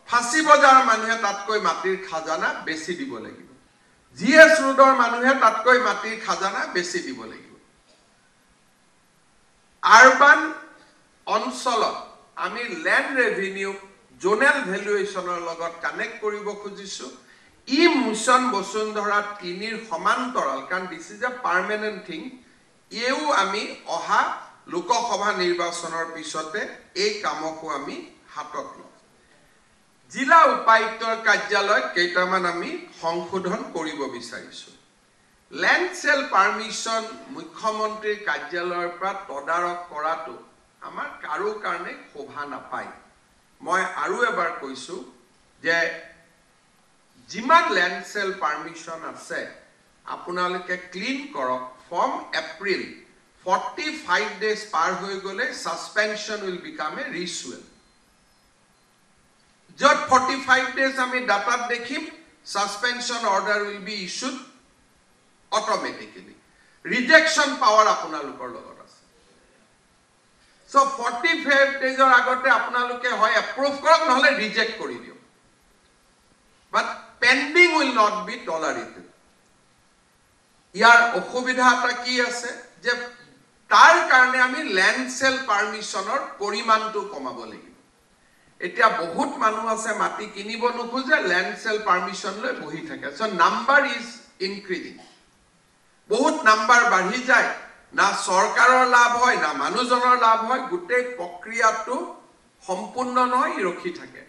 ফাঁসি বজাৰ মানুহে তাতকৈ মাটিৰ খাজানা বেছি দিব লাগিব জিএস ৰোডৰ মানুহে তাতকৈ মাটিৰ খাজানা বেছি দিব লাগিব আৰবান অঞ্চলত আমি ল্যান্ড ৰেভিনিউ জোনেল ভ্যালুয়েশনৰ লগত কানেক্ট কৰিব খুজিছো ই মিছন বসুন্ধৰা 3 সমান্তৰাল কাৰণ this is A permanent thing এও আমি অহা লোকসভা নিৰ্বাচনৰ পিছতে এই কামকো আমি হাতত লওঁ জিলা উপায়ুক্তৰ কাৰ্যালয়ত কেইটামান আমি সংশোধন কৰিব বিচাৰিছো ল্যান্ড সেল পাৰমিশন মুখ্যমন্ত্ৰীৰ কাৰ্যালয়ৰ পৰা তদাৰক কৰাটো আমাৰ কাৰো কাৰণে শোভা নাপায় মই আৰু এবাৰ কৈছো যে যিমান ল্যান্ড সেল পাৰমিশন আছে আপোনালোকে ক্লিন কৰক from April 45 days par hoye gole suspension will become a ritual jot 45 days ami data dekhim suspension order will be issued automatically rejection power আপোনালোকৰ লগত আছে so 45 days or agote আপোনালোকে হয় approve কৰক নহলে reject কৰি দিও but pending will not be tolerated ইয়াৰ অসুবিধা এটা কি আছে যে তাৰ কাৰণে আমি ল্যান্ড সেল পাৰমিশনৰ পৰিমাণটো কমাব লাগিব এতিয়া বহুত মানুহ আছে মাটি কিনিব নোখোজে ল্যান্ড সেল পাৰমিশন লৈ বহি থাকে সো নাম্বাৰ ইজ ইনক্ৰিজিং বহুত নাম্বাৰ বাঢ়ি যায় না সৰকাৰৰ লাভ হয় না মানুহজনৰ লাভ হয় গোটেই প্ৰক্ৰিয়াটো সম্পূৰ্ণ নহয় ৰখি থাকে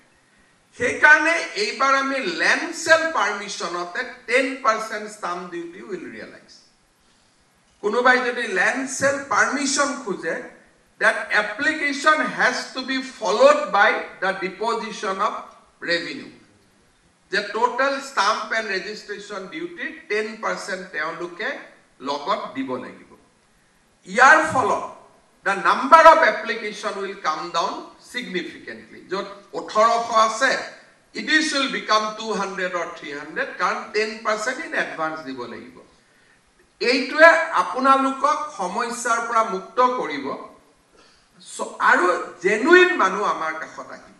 সেই কাৰণে এইবাৰ আমি ল্যান্ড সেল পাৰমিশনতে 10% স্টাম্প ডিউটি উইল ৰিয়েলাইজ কোনোবাই যদি ল্যান্ড সেল পারমিশন খুঁজে that application has to be followed by the deposition of revenue. The total stamp and registration duty 10% তেওঁলোকে লগত দিব লাগিব ইয়াৰ ফলত the number of application will come down significantly যত 1800 আছে it will become 200 or 300 কাৰণ 10% in advance দিব লাগিব এইটোৱে আপোনালোকক সমস্যাৰ পৰা মুক্ত কৰিব আৰু জেনুইন মানুহ আমাৰ কাষত আহিব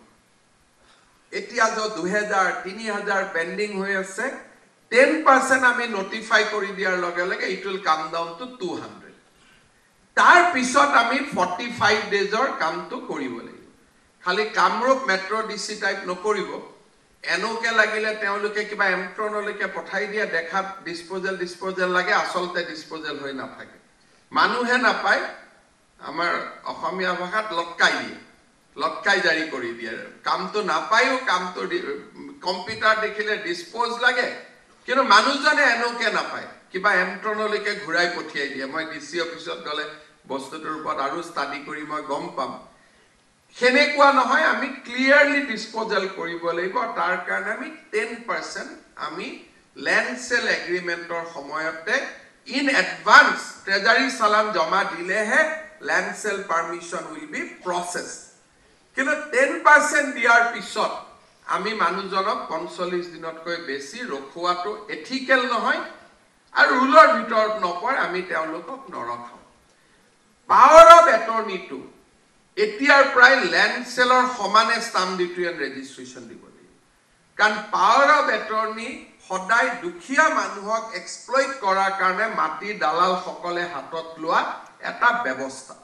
এতিয়া যে 2000 3000 পেন্ডিং হৈ আছে 10% আমি নোটিফাই কৰি দিয়াৰ লগে লগে it will come down to 200 তাৰ পিছত আমি 45 ডেজৰ কামটো কৰিব লাগিব খালি কামৰূপ মেট্ৰ ডিসি টাইপ নকৰিব এনোকে লাগিলে তেওঁলোকে কিবা এমট্ৰনলৈকে পঠাই দিয়া দেখা ডিসপোজাল লাগে আসলতে ডিসপোজাল হৈ নাথাকে মানুহে নাপায় আমাৰ অসমীয়া ভাষাত লক্কাই জাৰি কৰি দিয়ে কামটো নাপায়ও কামটো কম্পিউটাৰ দেখিলে ডিসপোজ লাগে কিন্তু মানুহজনে এনোকে নাপায় কিবা এমট্ৰনলৈকে ঘুৰাই পঠিয়াই দিয়ে মই ডিসি অফিসত গলে বস্তুটোৰ ওপৰত আৰু ষ্টাডি কৰি মই গম পাম হেনেকুৱা নহয় আমি ক্লিয়াৰলি ডিসপোজাল কৰিব লাগিব তাৰ কাৰণে আমি 10% আমি ল্যান্ড সেল এগ্ৰিমেন্টৰ সময়তে ইন এডভান্স ট্ৰেজাৰী চালান জমা দিলেহে land sale permission will be processed কিন্তু 10% দিয়াৰ পিছত আমি মানুহজনক 45 দিনতকৈ বেছি ৰখুৱাটো এথিকেল নহয় আৰু ৰুলৰ ভিতৰত নপৰে আমি তেওঁলোকক নৰখাও পাৱাৰ অফ এটৰ্নিটো এতিয়াৰ প্ৰায় ল্যান্ড সেলৰ সমানে স্টাম্প ডিউটি এণ্ড ৰেজিষ্ট্ৰেচন দিব লাগিব কাৰণ পাৱাৰ অফ এটৰ্নি সদায় দুখীয়া মানুহক এক্সপ্লইট কৰাৰ কাৰণে মাটি দালাল সকলে হাতত লোৱা এটা ব্যৱস্থা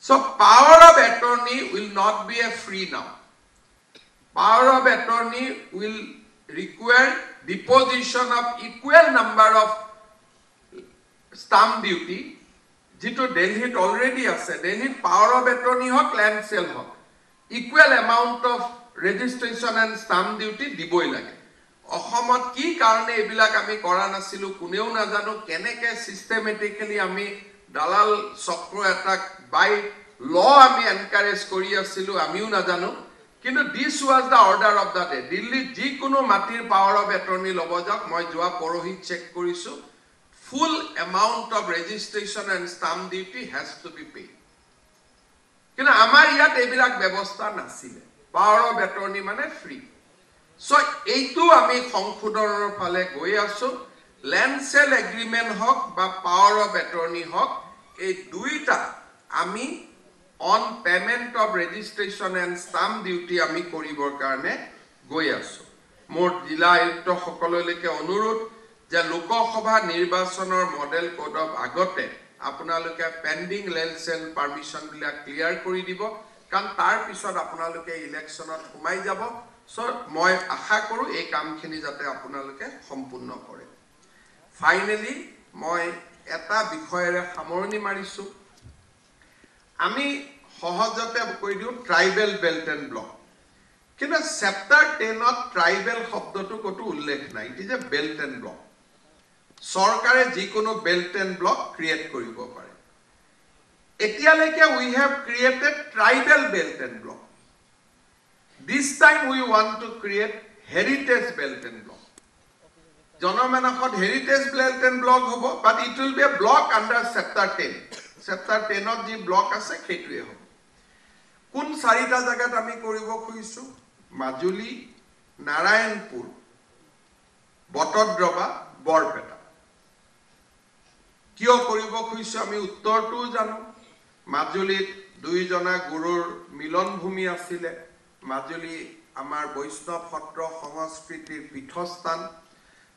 so power of attorney will not be a free now power of attorney will require deposition of equal number of stamp duty jito Delhi already ase Delhi power of attorney hok land sale hok equal amount of registration and stamp duty diboi lage অসমত কি কাৰণে এবিলাক আমি কৰা নাছিলো কোনেও নাজানো কেনেকে systematically আমি দালাল চক্ৰ এটা বাই ল আমি এনকাৰেজ কৰি আছিলো আমিও নাজানো কিন্তু this was the order of the day Delhi যি কোনো মাটিৰ পাৱাৰ অফ এটৰ্নি লব যাক মই যোৱা পৰহি চেক কৰিছো full amount of registration and stamp duty has to be paid কিন্তু আমাৰ ইয়াত এইবিলাক ব্যৱস্থা নাছিলে পাৱাৰ অফ এটৰ্নি মানে ফ্ৰী সো এইটো আমি সংশোধনৰ ফালে গৈ আছো ল্যান্ড সেল এগ্ৰিমেন্ট হক বা পাৱাৰ অফ এটৰ্নি হক এই দুইটা আমি on payment of registration and stamp duty আমি কৰিবৰ কাৰণে গৈ আছো মোৰ জিলা আয়ুক্ত সকললৈকে অনুৰোধ যে লোকসভা নিৰ্বাচনৰ মডেল কোড অফ আগতে আপোনালোকে পেন্ডিং ল্যান্ড সেল পাৰমিশন বিলাক ক্লিয়াৰ কৰি দিব কাৰণ তাৰ পিছত আপোনালোকে ইলেকশনত সোমাই যাব সো মই আশা কৰো এই কামখিনি যাতে আপোনালোকে সম্পূৰ্ণ কৰে ফাইনালি মই এটা বিষয়ৰে সামৰণি মাৰিছো আমি সহজতে কৈ দিও ট্ৰাইবেল বেল্ট এণ্ড ব্লক কিন্তু চেপ্টাৰ 10 ত ট্ৰাইবেল শব্দটো কতো উল্লেখ নাই it is a belt and block সৰকাৰে যিকোনো বেল্ট এণ্ড ব্লক ক্ৰিয়েট কৰিব পাৰে এতিয়ালৈকে we have created tribal belt and block this time we want to create heritage belt and block জনমানসত হেৰিটেজ বেল্ট এণ্ড ব্লক হ'ব but it will be a block under chapter 10 chapter 10 ত যি block আছে সেইটোৱে হ'ব কোন চাৰিটা জায়গাত আমি কৰিব খুজিছো মাজুলী নাৰায়ণপুৰ বটদ্ৰবা বৰপেটা কিয় কৰিব খুজিছো আমি উত্তৰটো জানো মাজুলীত দুইজনা গুৰুৰ মিলন ভূমি আছিলে মাজুলী আমাৰ বৈষ্ণৱ সত্ৰ সংস্কৃতিৰ পীঠস্থান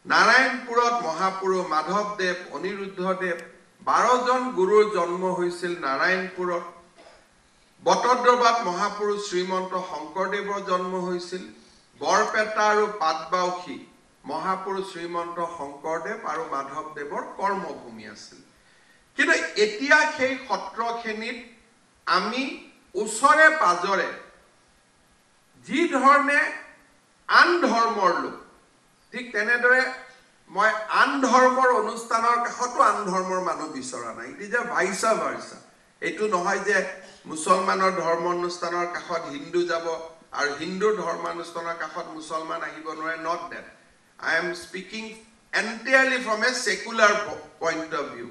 নাৰায়ণপুৰত মহাপুৰুষ মাধৱদেৱ অনিৰুদ্ধদেৱ 12 জন গুৰুৰ জন্ম হৈছিল নাৰায়ণপুৰত বটদ্ৰবাত মহাপুৰুষ শ্ৰীমন্ত শংকৰদেৱৰ জন্ম হৈছিল বৰপেটা আৰু পাটবাউসী মহাপুৰুষ শ্ৰীমন্ত শংকৰদেৱ আৰু মাধৱদেৱৰ কৰ্মভূমি আছিল কিন্তু এতিয়া সেই সত্ৰখিনিত আমি ওচৰে পাজৰে যি ধৰণে আন ধৰ্মৰ লোক ঠিক তেনেদৰে মই আন ধৰ্মৰ অনুষ্ঠানৰ কাষতো আন ধৰ্মৰ মানুহ বিচৰা নাই ইট ইজ এ ভাইসা ভাৰ্সা এইটো নহয় যে মুছলমানৰ ধৰ্ম অনুষ্ঠানৰ কাষত হিন্দু যাব আৰু হিন্দুৰ ধৰ্মানুষ্ঠানৰ কাষত মুছলমান আহিব নোৱাৰে not that I am speaking entirely from a secular point of view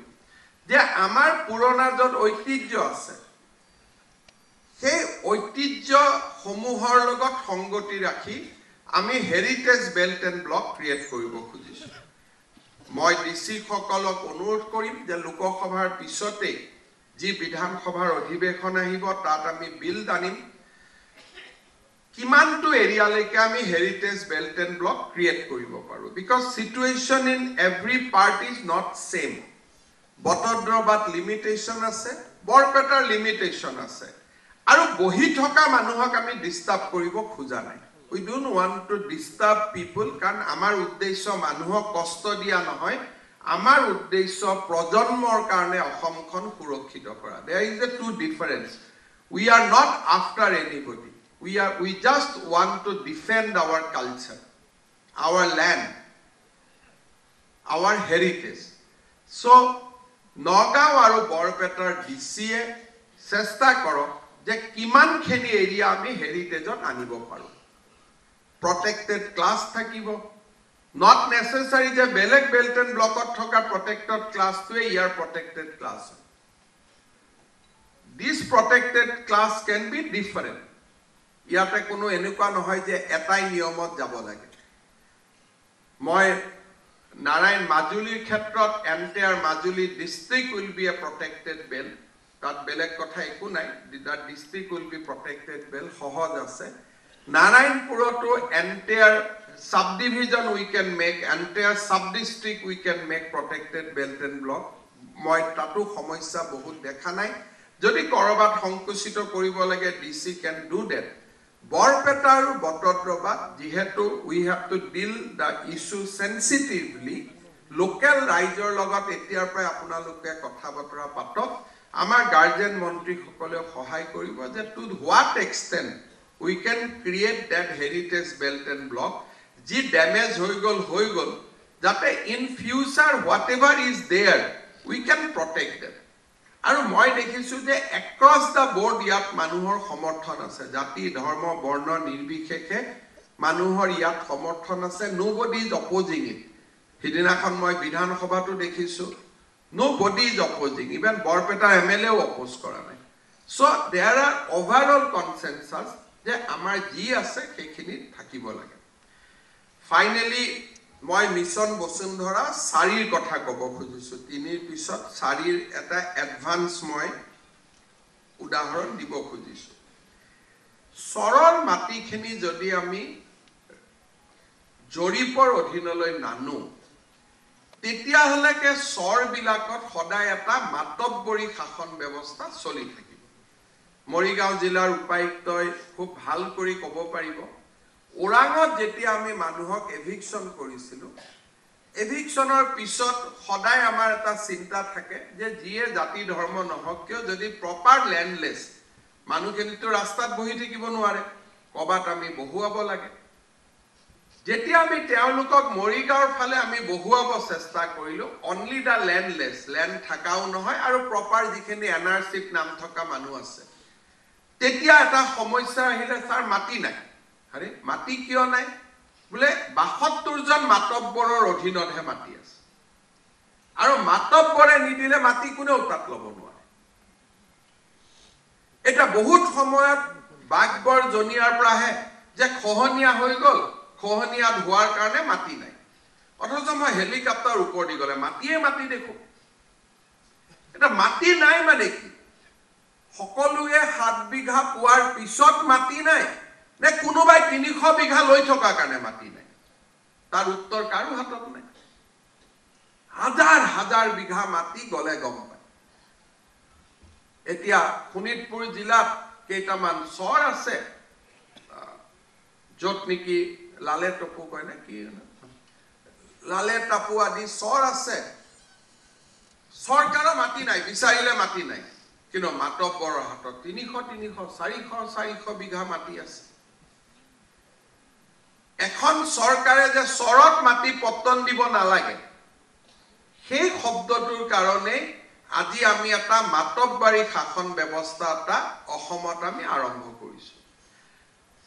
যে আমাৰ পুৰণা যত ঐতিহ্য আছে সেই ঐতিহ্য সমূহৰ লগত সংগতি ৰাখি আমি heritage belt and block create কৰিব খুজিছো মই ডিসি সকলক অনুৰোধ কৰিম যে লোকসভাৰ পিছতে যি বিধানসভাৰ অধিৱেশন আহিব তাত আমি বিল আনিম কিমানটো এৰিয়ালৈকে আমি heritage belt and block create কৰিব পাৰো because situation in every part is not same বটদ্ৰবাত লিমিটেশন আছে বৰপেটাৰ লিমিটেশন আছে আৰু বহি থকা মানুহক আমি ডিস্টাৰ্ব কৰিব খোজা নাই we don't want to disturb people কাৰণ আমাৰ উদ্দেশ্য মানুহক কষ্ট দিয়া নহয় আমাৰ উদ্দেশ্য প্ৰজন্মৰ কাৰণে অসমখন সুৰক্ষিত কৰা there is a two difference we are not after anybody we just want to defend our culture our land our heritage so Nagaon আৰু বৰপেটাৰ ডিসিয়ে চেষ্টা কৰক যে কিমানখিনি এৰিয়া আমি হেৰিটেজত আনিব পাৰো protected class থাকিব not necessary যে বেলেগ বেল্ট এণ্ড ব্লকত থকা protected class টোৱে ইয়াৰ protected class this protected class can be different ইয়াতে কোনো এনেকুৱা নহয় যে এটাই নিয়মত যাব লাগে মই নাৰায়ণ মাজুলীৰ ক্ষেত্ৰত entire Majuli district will be a protected belt তাত বেলেগ কথা একো নাই that district will be protected belt সহজ আছে Narayanpurato entire subdivision we can make, entire sub-district we can make protected belt and block. Moi tatu samasya bahut dekha nai. Jodi korobat সংকুচিত কৰিব লাগে DC can do that. Borpeta aru Botodrobat jihetu we have to deal the issue sensitively. Local raijor logot etiar pray apnaloke kotha batra patok. Amar guardian মন্ত্ৰী সকলে সহায় কৰিব যে to what extent we can create that heritage belt and block ji damage hoi gol jate in future whatever is there we can protect them aru moi dekhisu je across the board yat manuhor samarthon ase jati dharma borno nirbishekhe manuhor yat samarthon ase nobody is opposing it hidina khon moi bidhan sabha tu dekhisu nobody is opposing even Borpeta MLA oppose kora nai so there are overall consensus যে আমাৰ G আছে সেইখিনি থাকিব লাগে finally মই mission বসুন্ধৰা সাৰিৰ কথা কব খুজিছো তিনিৰ পিছত সাৰিৰ এটা এডভান্স মই উদাহৰণ দিব খুজিছো সৰল মাটিখিনি যদি আমি জৰিপৰ অধীনলৈ নানো তেতিয়া হলেকে সৰ বিলাকত সদায় এটা মাতব্বৰী শাসন ব্যৱস্থা চলি থাকে মৰিগাঁও জিলাৰ উপায়ুক্তই খুব ভাল কৰি কব পাৰিব ওৰাঙত যেতিয়া আমি মানুহক এভিকশন কৰিছিল এভিকশনৰ পিছত সদায় আমাৰ এটা চিন্তা থাকে যে জিয়ে জাতি ধৰ্ম নহক কিয় যদি প্ৰপাৰ ল্যান্ডলেস মানুহখিনিতো ৰাস্তাত বহি থাকিব নোৱাৰে কবাত আমি বহুৱাব লাগে যেতিয়া আমি তেওঁলোকক মৰিগাঁওৰ ফালে আমি বহুৱাব চেষ্টা কৰিলো অনলি দা ল্যান্ডলেস ল্যান্ড থাকাও নহয় আৰু প্ৰপাৰ যিখিনি এনআৰসিত নাম থকা মানুহ আছে তেতিয়া এটা সমস্যা আহিলে স্যাৰ মাটি নাই আৰে মাটি কিয় নাই বলে ৭২ জন মাতব্বৰৰ অধীনতহে মাটি আছে আৰু মাতব্বৰে নিদিলে মাটি কোনেও তাত ল'ব নোৱাৰে এটা বহুত সময়ত বাগবৰ জনিয়াৰ পৰাহে যে খহনীয়া হৈ গল খহনীয়া হোৱাৰ কাৰণে মাটি নাই অথচ মই হেলিকপ্টাৰ ওপৰ দি গলে মাটি দেখো এটা মাটি নাই মানে কি সকলোৱে ৭ বিঘা পোৱাৰ পিছত মাটি নাই নে কোনোবাই ৩০০ বিঘা লৈ থকা কাৰণে মাটি নাই তাৰ উত্তৰ কাৰো হাতত নাই হাজাৰ হাজাৰ বিঘা মাটি গলে গম পায় এতিয়া শোণিতপুৰ জিলাত কেইটামান চৰ আছে যত নেকি লালে টপু কয় না কি লালে টাপু আদি চৰ আছে চৰকাৰৰ মাটি নাই বিচাৰিলে মাটি নাই কিন্তু মাতব্বৰৰ হাতত ৩০০ ৪০০ বিঘা মাটি আছে এখন চৰকাৰে যে চৰত মাটি পত্তন দিব নালাগে সেই শব্দটোৰ কাৰণে আজি আমি এটা মাতব্বাৰী শাসন ব্যৱস্থা এটা অসমত আমি আৰম্ভ কৰিছো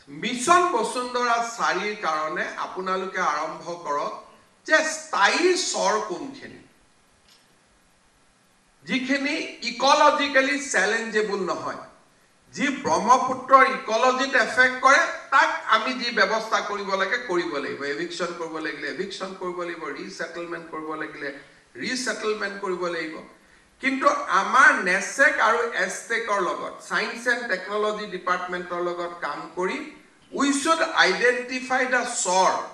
মিছন বসুন্ধৰা 4ৰ কাৰণে আপোনালোকে আৰম্ভ কৰক যে স্থায়ী চৰ কোনখিনি যিখিনি ইকোলজিক্যালি চ্যালেঞ্জেবল নহয় যি ব্ৰহ্মপুত্ৰৰ ইকোলজিত এফেক্ট কৰে তাক আমি যি ব্যৱস্থা কৰিব লাগিব এভিকশন কৰিব লাগিলে এভিকশন কৰিব লাগিব ৰিসেটেলমেন্ট কৰিব লাগিলে ৰিসেটেলমেন্ট কৰিব লাগিব কিন্তু আমাৰ নেসেক আৰু এষ্টেকৰ লগত সায়েন্স এণ্ড টেকনলজি ডিপাৰ্টমেন্টৰ লগত কাম কৰি we should identify the source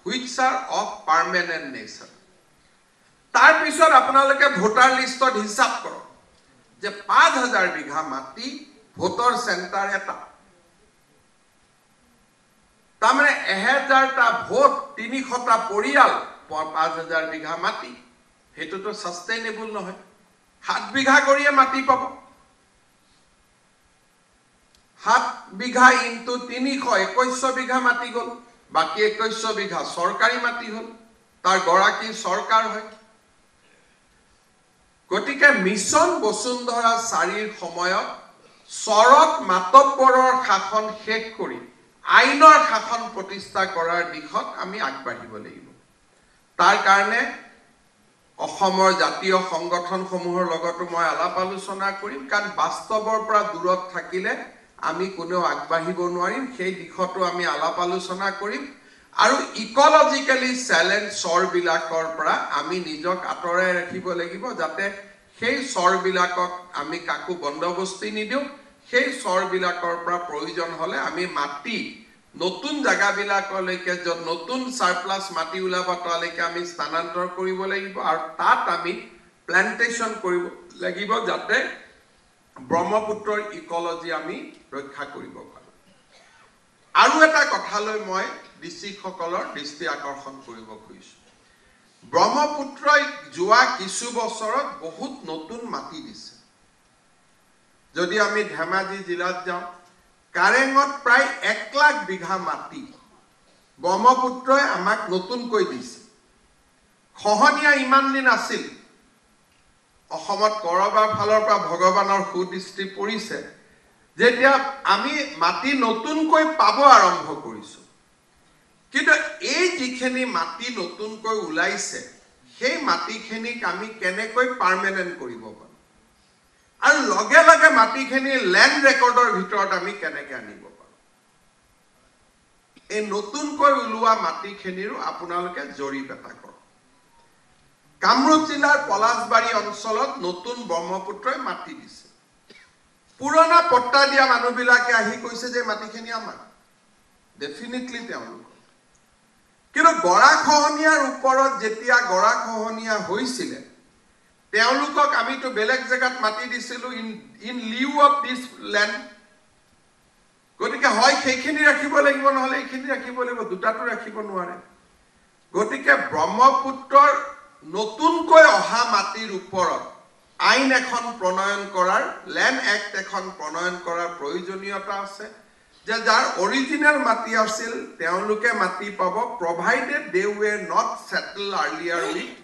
which are of permanent nature তাৰ পিছত আপোনালোকে ভোটাৰ লিষ্টত হিসাব কৰক যে 5000 বিঘা মাটি ভোটৰ সেন্টাৰ এটা তাৰমানে 1000টা ভোট 300টা পৰিয়াল 5000 বিঘা মাটি হেতুটো সাস্টেইনেবল নহয় 7 বিঘা কৰিয়ে মাটি পাব 7 বিঘা ইনটু 300 বিঘা মাটি গল বাকি 21 বিঘা সরকারি মাটি হল তার গৰাকী সৰকাৰ হয় গতিকে মিছন বসুন্ধৰা 4ৰ সময়ত চৰত মাতব্বৰৰ শাসন শেষ কৰি আইনৰ শাসন প্ৰতিষ্ঠা কৰাৰ দিশত আমি আগবাঢ়িব লাগিব তাৰ কাৰণে অসমৰ জাতীয় সংগঠনসমূহৰ লগতো মই আলাপ আলোচনা কৰিম কাৰণ বাস্তৱৰ পৰা দূৰত থাকিলে আমি কোনো আগবাঢ়িব নোৱাৰিম সেই দিশতো আমি আলাপ আলোচনা কৰিম আৰু ইকোলজিক্যালি চ্যালেঞ্জ চৰবিলাকৰ পৰা আমি নিজক আঁতৰাই ৰাখিব লাগিব যাতে সেই চৰবিলাকক আমি কাকো বন্দবস্তি নিদিও সেই চৰবিলাকৰ পৰা প্ৰয়োজন হলে আমি মাটি নতুন জাগাবিলাকলৈকে যত নতুন সাৰপ্লাস মাটি উলাব তালৈকে আমি স্থানান্তৰ কৰিব লাগিব আৰু তাত আমি প্ল্যান্টেশন কৰিব লাগিব যাতে ব্ৰহ্মপুত্ৰৰ ইকোলজি আমি ৰক্ষা কৰিব পাৰো আৰু এটা কথালৈ মই ডিস্ট্ৰিক্টসকলৰ দৃষ্টি আকৰ্ষণ কৰিব খুজিছো ব্ৰহ্মপুত্ৰই যোৱা কিছু বছৰত বহুত নতুন মাটি দিছে যদি আমি ধেমাজি জিলাত যাওঁ কাৰেঙত প্ৰায় 1 লাখ বিঘা মাটি ব্ৰহ্মপুত্ৰই আমাক নতুনকৈ দিছে খহনীয়া ইমান দিন আছিল অসমত কৰবাৰ ফালৰ পৰা ভগৱানৰ সুদৃষ্টি পৰিছে যেতিয়া আমি মাটি নতুনকৈ পাব আৰম্ভ কৰিছো কিন্তু এই যিখিনি মাটি নতুনকৈ উলাইছে সেই মাটিখিনিক আমি কেনেকৈ পাৰ্মানেন্ট কৰিব পাৰো আৰু লগে লগে মাটিখিনি ল্যান্ড ৰেকৰ্ডৰ ভিতৰত আমি কেনেকৈ আনিব পাৰো এই নতুনকৈ উলোৱা মাটিখিনিৰো আপোনালোকে জৰীপ এটা কৰক কামৰূপ জিলাৰ পলাশবাৰী অঞ্চলত নতুন ব্ৰহ্মপুত্ৰই মাটি দিছে পুৰণা পট্টা দিয়া মানুহবিলাকে আহি কৈছে যে মাটিখিনি আমাৰ ডেফিনেটলি তেওঁলোক কিন্তু গৰাখহনীয়াৰ ওপৰত যেতিয়া গৰাখহনীয়া হৈছিল তেওঁলোকক আমিতো বেলেগ জায়গাত মাটি দিছিলো in Liu of this land গতিকে হয় সেইখিনি ৰাখিব লাগিব নহলে এইখিনি ৰাখিব লাগিব দুটাটো ৰাখিব নোৱাৰে গতিকে ব্ৰহ্মপুত্ৰৰ নতুনকৈ অহা মাটিৰ ওপৰত আইন এখন প্ৰণয়ন কৰাৰ ল্যান্ড এক্ট এখন প্ৰণয়ন কৰাৰ প্ৰয়োজনীয়তা আছে যে যাৰ অৰিজিনাল মাটি আছিল তেওঁলোকে মাটি পাব provided they were not settled earlier with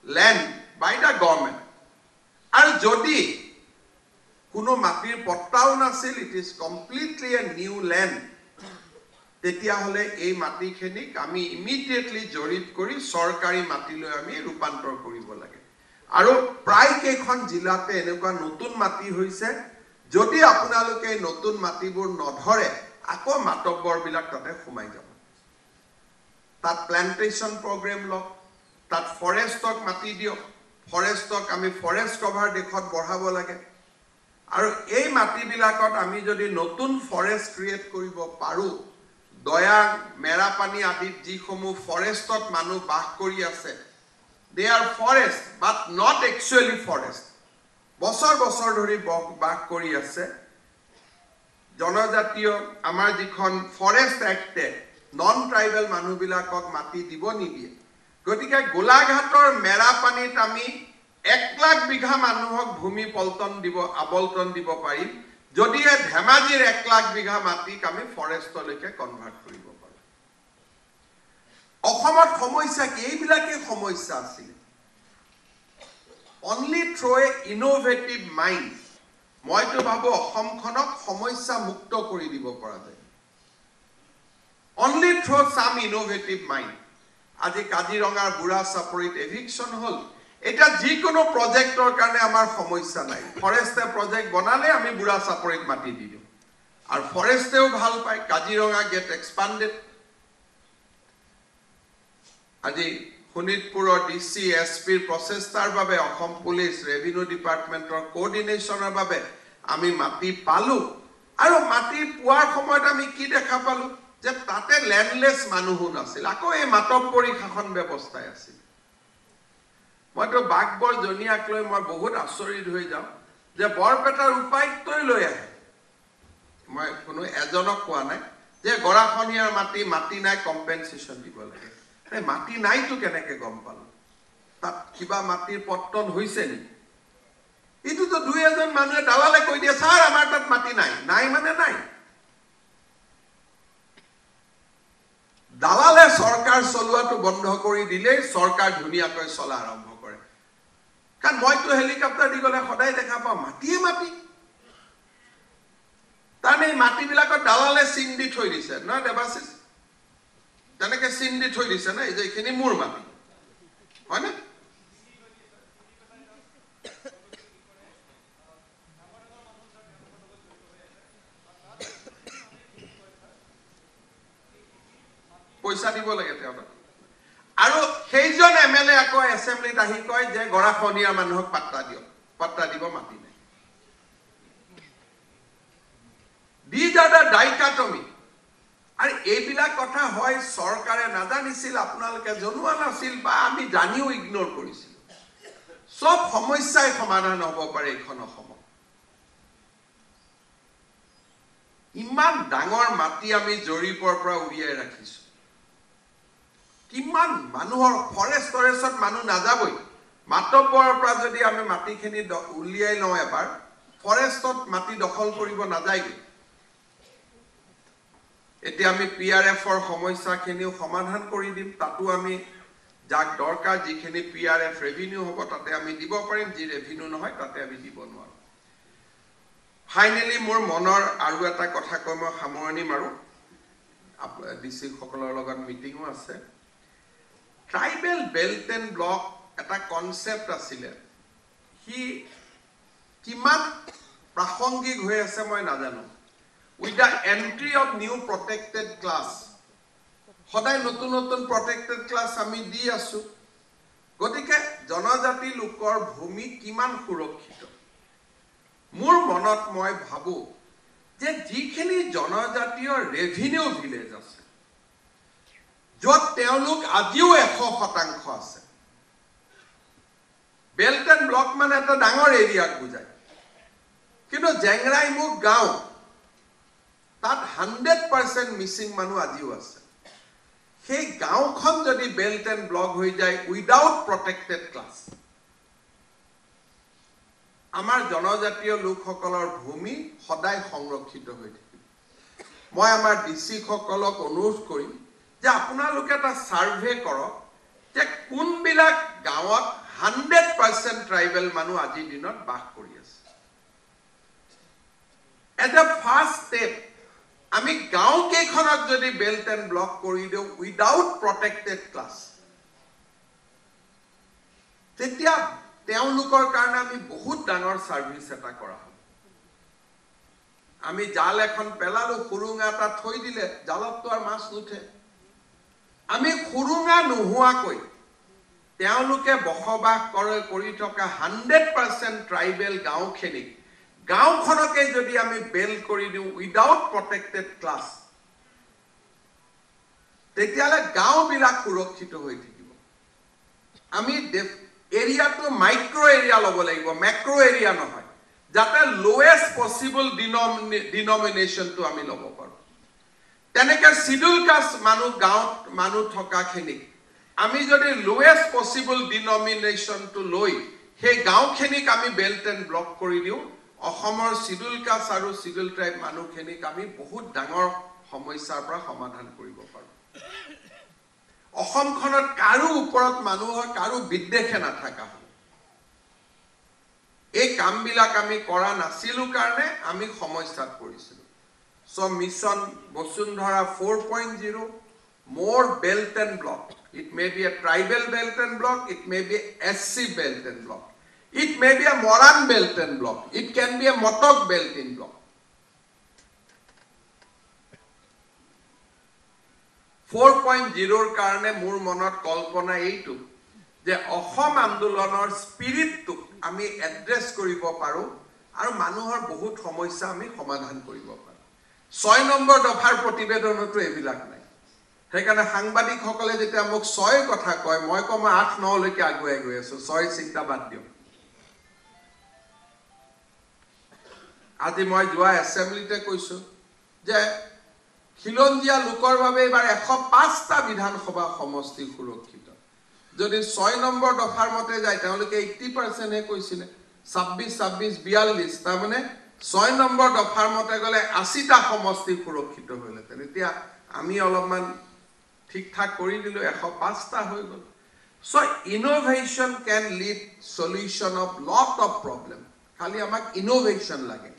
land by the government আৰু যদি কোনো মাটিৰ পট্টাও নাছিল it is completely a new land তেতিয়া হলে এই মাটিখিনিক আমি ইমিডিয়েটলি জৰীপ কৰি সৰকাৰি মাটিলৈ আমি ৰূপান্তৰ কৰিব লাগে আৰু প্ৰায় কেইখন জিলাতে এনেকুৱা নতুন মাটি হৈছে যদি আপোনালোকে নতুন মাটিবোৰ নধৰে আকৌ মাতব্বৰবিলাক তাতে সোমাই যাব তাত প্ল্যান্টেশন প্ৰগ্ৰাম লক তাত ফৰেষ্টক মাটি দিয়ক ফৰেষ্টক আমি ফৰেষ্ট কভাৰ দেখত বঢ়াব লাগে আৰু এই মাটিবিলাকত আমি যদি নতুন ফৰেষ্ট ক্ৰিয়েট কৰিব পাৰো দয়াং মেৰাপানী আদিত যিসমূহ ফৰেষ্টত মানুহ বাস কৰি আছে they are forest but not actually forest বছৰ বছৰ ধৰি বাস কৰি আছে জনজাতীয় আমাৰ যিখন ফৰেষ্ট এক্টে নন ট্ৰাইবেল মানুহবিলাকক মাটি দিব নিদিয়ে গতিকে গোলাঘাটৰ মেৰাপানীত আমি 1 লাখ বিঘা মানুহক ভূমি পল্টন দিব আবল্টন দিব পাৰিম যদিহে ধেমাজিৰ 1 লাখ বিঘা মাটিক আমি ফৰেষ্টলৈকে কনভাৰ্ট কৰিব পাৰোঁ অসমত সমস্যা কি এইবিলাকে সমস্যা আছিল only through a innovative mind মইতো ভাবো অসমখনক সমস্যা মুক্ত কৰি দিব পৰা যায় only through some innovative mind আজি কাজিৰঙাৰ বুঢ়া চাপৰিত এভিকশন হল এটা যিকোনো প্ৰজেক্টৰ কাৰণে আমাৰ সমস্যা নাই ফৰেষ্টে প্ৰজেক্ট বনালে আমি বুঢ়া চাপৰিত মাটি দি দিওঁ আৰু ফৰেষ্টেও ভাল পায় কাজিৰঙা গেট এক্সপান্ডেড আজি শোণিতপুৰৰ ডিসি এসপিৰ প্ৰচেষ্টাৰ বাবে অসম পুলিচ ৰেভিনিউ ডিপাৰ্টমেন্টৰ কোঅৰ্ডিনেশ্যনৰ বাবে আমি মাটি পালো আৰু মাটি পোৱাৰ সময়ত আমি কি দেখা পালো যে তাতে ল্যান্ডলেস মানুহো নাছিল আকৌ এই মাতব্বৰী শাসন ব্যৱস্থাই আছিল মইতো বাগবৰ জনিয়াক লৈ মই বহুত আচৰিত হৈ যাওঁ যে বৰপেটাৰ উপায়ুক্তই লৈ আহে মই কোনো এজনক কোৱা নাই যে গৰাখনিয়াৰ মাটি নাই কম্পেনসেশন দিব লাগে এই মাটি নাইতো কেনেকে গম পালো তাত কিবা মাটিৰ পত্তন হৈছে নি ইটো তো দুই এজন মানুহে দালালে কৈ দিয়ে স্যাৰ আমাৰ তাত মাটি নাই মানে নাই দালালে সৰকাৰ চলোৱাটো বন্ধ কৰি দিলে সৰকাৰ ধুনিয়াকৈ চলা আৰম্ভ কৰে কাৰণ মইতো হেলিকপ্টাৰ দি গলে সদায় দেখা পাওঁ মাটি তানে মাটি বিলাকত দালালে চিন দি থৈ দিছে না দেবাশিস তেনেকে চিন দি থৈ দিছে না এই যে এখিনি মোৰ মাটি হয় না পইচা দিব লাগে তেওঁলোক আৰু সেইজন এমএলএ আকৌ এসেম্বলিত আহি কয় যে গৰাখনিয়া মানুহক পাত্তা দিব মাটি নাই These are the dichotomy আৰু এইবিলাক কথা হয় সৰকাৰে নাজানিছিল আপোনালোকে জনোৱা নাছিল বা আমি জানিও ইগনোৰ কৰিছিল সব সমস্যাই সমাধান হ'ব পাৰে এখন অসমত ইমান ডাঙৰ মাটি আমি জৰিপৰ পৰা উলিয়াই ৰাখিছো কিমান মানুহৰ ফৰেষ্টৰেছত মানুহ নাযাবই মাতব্বৰৰ পৰা যদি আমি মাটিখিনি উলিয়াই লওঁ এবাৰ ফৰেষ্টত মাটি দখল কৰিব নাযায়গৈ এতিয়া আমি পিআৰএফৰ সমস্যাখিনিও সমাধান কৰি দিম তাতো আমি যাক দৰকাৰ যিখিনি পিআৰএফ ৰেভিনিউ হ'ব তাতে আমি দিব পাৰিম যি ৰেভিনিউ নহয় তাতে আমি দিব নোৱাৰো ফাইনালি মোৰ মনৰ আৰু এটা কথা কৈ মই সামৰণি মাৰো ডিসি সকলৰ লগত মিটিংও আছে ট্ৰাইবেল বেল্ট এণ্ড ব্লক এটা কনসেপ্ট আছিল হি কিমান প্ৰাসংগিক হৈ আছে মই নাজানো with the entry of new protected class সদায় নতুন protected class আমি দি আছো গতিকে জনজাতি লোকৰ ভূমি কিমান সুৰক্ষিত মোৰ মনত মই ভাবো যে যিখিনি জনজাতীয় ৰেভিনিউ ভিলেজ আছে যত তেওঁলোক আজিও 100% আছে বেল্ট এণ্ড ব্লক মানে এটা ডাঙৰ এৰিয়াক বুজায় কিন্তু জেংৰাইমুখ গাঁও তাত 100% মিসিং মানুহ আজিও আছে সেই গাঁওখন যদি বেল্ট এণ্ড ব্লক হৈ যায় উইদাউট প্ৰটেক্টেড ক্লাছ আমাৰ জনজাতীয় লোকসকলৰ ভূমি সদায় সংৰক্ষিত হৈ থাকিব মই আমাৰ ডিসি সকলক অনুৰোধ কৰিম যে আপোনালোকে এটা সাৰ্ভে কৰক যে কোনবিলাক গাঁৱত 100% ট্ৰাইবেল মানুহ আজিৰ দিনত বাস কৰি আছে এজ এ ফাৰ্স্ট ষ্টেপ আমি গাঁও কেইখনত যদি বেল্ট এণ্ড ব্লক কৰি দিও উইদাউট প্ৰটেক্টেড ক্লাছ তেতিয়া তেওঁলোকৰ কাৰণে আমি বহুত ডাঙৰ সাৰ্ভিস এটা কৰা হ'ব আমি জাল এখন পেলালো খুৰুঙা এটা থৈ দিলে জালতটো আৰু মাছ নুঠে আমি খুৰুঙা নোহোৱাকৈ তেওঁলোকে বসবাস কৰি থকা 100% ট্ৰাইবেল গাঁওখিনিক গাঁওখনকে যদি আমি বেল কৰি দিও উইদাউট প্ৰটেক্টেড ক্লাছ তেতিয়ালে গাঁওবিলাক সুৰক্ষিত হৈ থাকিব আমি এৰিয়াটো মাইক্ৰো এৰিয়া ল'ব লাগিব ম্যাক্ৰো এৰিয়া নহয় যাতে লোৱেষ্ট পসিবল ডিনমিনেশনটো আমি ল'ব পাৰো তেনেকে শিডিউল কাষ্ট মানুহ থকাখিনি আমি যদি লোৱেষ্ট পসিবল ডিনমিনেশনটো লৈ সেই গাঁওখিনিক আমি বেল্ট এণ্ড ব্লক কৰি দিও অসমৰ শিডিউল কাষ্ট আৰু শিডিউল ট্ৰাইব মানুহখিনিক আমি বহুত ডাঙৰ সমস্যাৰ পৰা সমাধান কৰিব পাৰোঁ অসমখনত কাৰো ওপৰত মানুহৰ কাৰো বিদ্বেষে নাথাকা হ'ল এই কামবিলাক আমি কৰা নাছিলো কাৰণে আমি সমস্যাত পৰিছিলোঁ So Mission Bosundhara 4.0, more belt and block. It may be a tribal belt and block, it may be SC belt and block. It may be a Moran belt and block. It can be a Motok belt and block. 4.0 karane mur monot kalpana eitu je Ahom Andolonor spirit to ami address koribo paru aru manuhor bahut samossa ami samadhan koribo paru 6 number দফাৰ প্ৰতিবেদনটো এবিলাক নাই সেইকাৰণে সাংবাদিক সকলে যেতিয়া মোক 6 কথা কয় মই কম 8 9 লৈকে আগুৱাই গৈ আছো 6 চিন্তা বাদ দিও আজি মই যোৱা এছেম্বলিতে কৈছো যে খিলঞ্জিয়া লোকৰ বাবে এবাৰ 105টা বিধানসভা সমষ্টি সুৰক্ষিত যদি 6 নম্বৰ দফাৰ মতে যায় তেওঁলোকে 80% হে কৈছিলে 26 26 42 তাৰ মানে 6 নম্বৰ দফাৰ মতে গলে 80টা সমষ্টি সুৰক্ষিত হলে তেতিয়া আমি অলপমান ঠিক ঠাক কৰি দিলো 105টা হৈ গল so innovation can lead solution of lot of problem খালি আমাক ইনোভেশন লাগে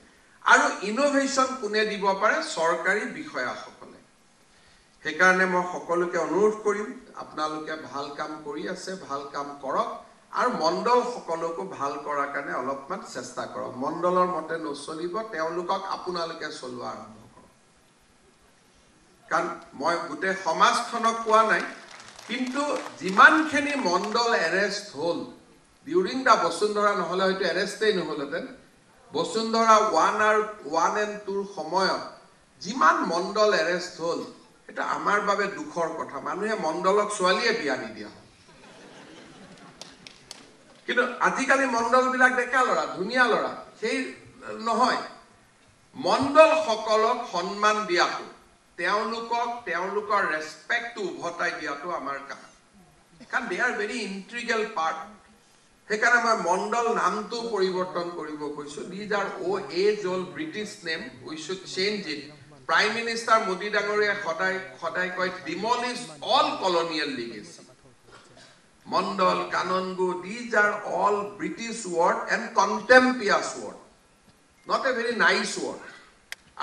আৰু ইনোভেশন কোনে দিব পাৰে সৰকাৰি বিষয়াসকলে হেকাৰণে মই সকলোকে অনুৰোধ কৰিম আপোনালোকে ভাল কাম কৰি আছে ভাল কাম কৰক আৰু মণ্ডল সকলকো ভাল কৰাৰ কাৰণে অলপমান চেষ্টা কৰক মণ্ডলৰ মতে নচলিব তেওঁলোকক আপোনালোকে চলোৱা আৰম্ভ কৰক কাৰণ মই গুটে সমাজখনক কোৱা নাই কিন্তু যিমানখিনি মণ্ডল এৰেষ্ট হল ডিউৰিং দা বসুন্ধৰা নহলে হয়তো এৰেষ্টেই নহলতেন বসুন্ধৰা 1 and 2 সময়ত যিমান মণ্ডল এৰেষ্ট হল এটা আমাৰ বাবে দুখৰ কথা মানুহে মণ্ডলক ছোৱালীয়ে বিয়া নিদিয়া কিন্তু আজিকালি মণ্ডল বিলাক ডেকা লৰা ধুনিয়া লৰা সেই নহয় মণ্ডল সকলক সন্মান দিয়াটো তেওঁলোকৰ ৰেসপেক্ট উভতাই দিয়াটো আমাৰ কাম কাৰণ they are very integral part হেকাৰণে মই মণ্ডল নামটো পৰিৱৰ্তন কৰিব কৈছো these are as all British name we should change it prime minister Modi ডাঙৰীয়া সদায় কয় demolish all colonial legacy Mondal, Kanongo, these are all British word and contemptuous word. Not a very nice word.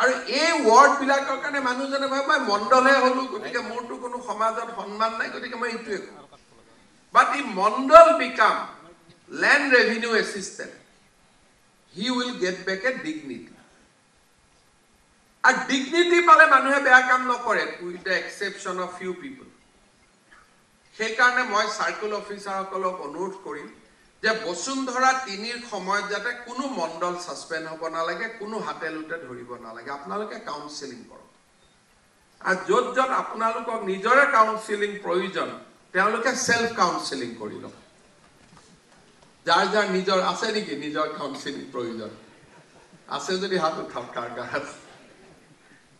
And a word bilakor kane manujone bhai moi mondol he holu gotike mor to kono samajot সম্মান নাই gotike moi এইটোৱে but if mondal become land revenue assistant he will get back a dignity a dignity pale manuhe beya kam nokore with the exception of few people সেইকাৰণে মই circle অফিসাৰসকলক অনুৰোধ কৰিম যে বসুন্ধৰা 3 সময়ত যাতে কোনো মণ্ডল সাসপেন্ড হ'ব না লাগে কোনো হাতেলুতে ধৰিব না লাগে আপোনালোকে কাউন্সেলিং কৰক আৰু যত আপোনালোকক নিজৰে কাউন্সেলিং প্ৰয়োজন তেওঁলোকে সেলফ কাউন্সেলিং কৰি লওক যাৰ নিজৰ আছে নেকি নিজৰ কাউন্সেলিং প্ৰয়োজন আছে যদি হাত উঠাওক কাৰগাৰ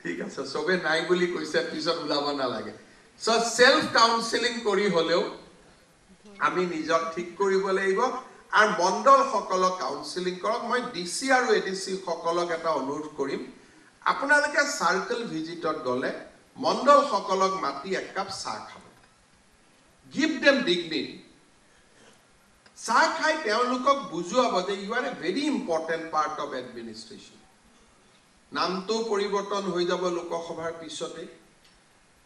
ঠিক আছে সবে নাই বুলি কৈছে পিছত উলাব না লাগে So self counseling kori holeo ami nijok thik koribo lagibo ar mondol hokolok counseling korok moi DC aru ADC hokolok eta onurodh korim apunaloke circle visitor gole mondol hokolok mati ek cup cha khabo give them dignity cha khai teolukok bujuabo je you are a very important part of administration namto poriborton hoi jabo lokosabhar pisote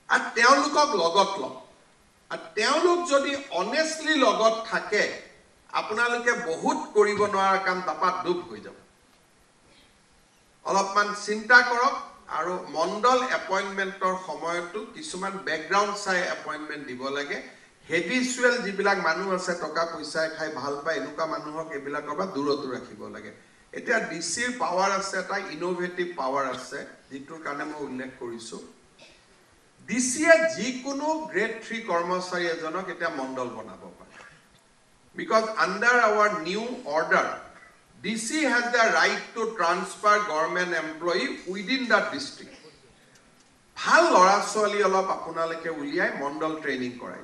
আর তেওঁলোকক লগত লওক আর তেওঁলোক যদি honestly লগত থাকে আপোনালোকে বহুত কৰিব নোৱাৰা কাম তাপাত দুপ হৈ যাব অলপমান চিন্তা কৰক আৰু মণ্ডল এপয়েন্টমেন্টৰ সময়টো কিছুমান ব্যাকগ্ৰাউন্ড চাই এপয়েন্টমেন্ট দিব লাগে হেবিচুৱেল যিবিলাক মানুহ আছে টকা পইচা খাই ভাল পায় এনুকা মানুহক এবিলাকৰ পৰা দূৰত ৰাখিব লাগে এটা ডিসিৰ পাৱাৰ আছে এটা ইনোভেটিভ পাৱাৰ আছে যিটোৰ কাৰণে মই উল্লেখ কৰিছো DCA jikono grade 3 kormachari ejonok eta mondol banabo pare because under our new order DC has the right to transfer government employee within that district bhal lora swali olop apunaleke uliai mondol training korai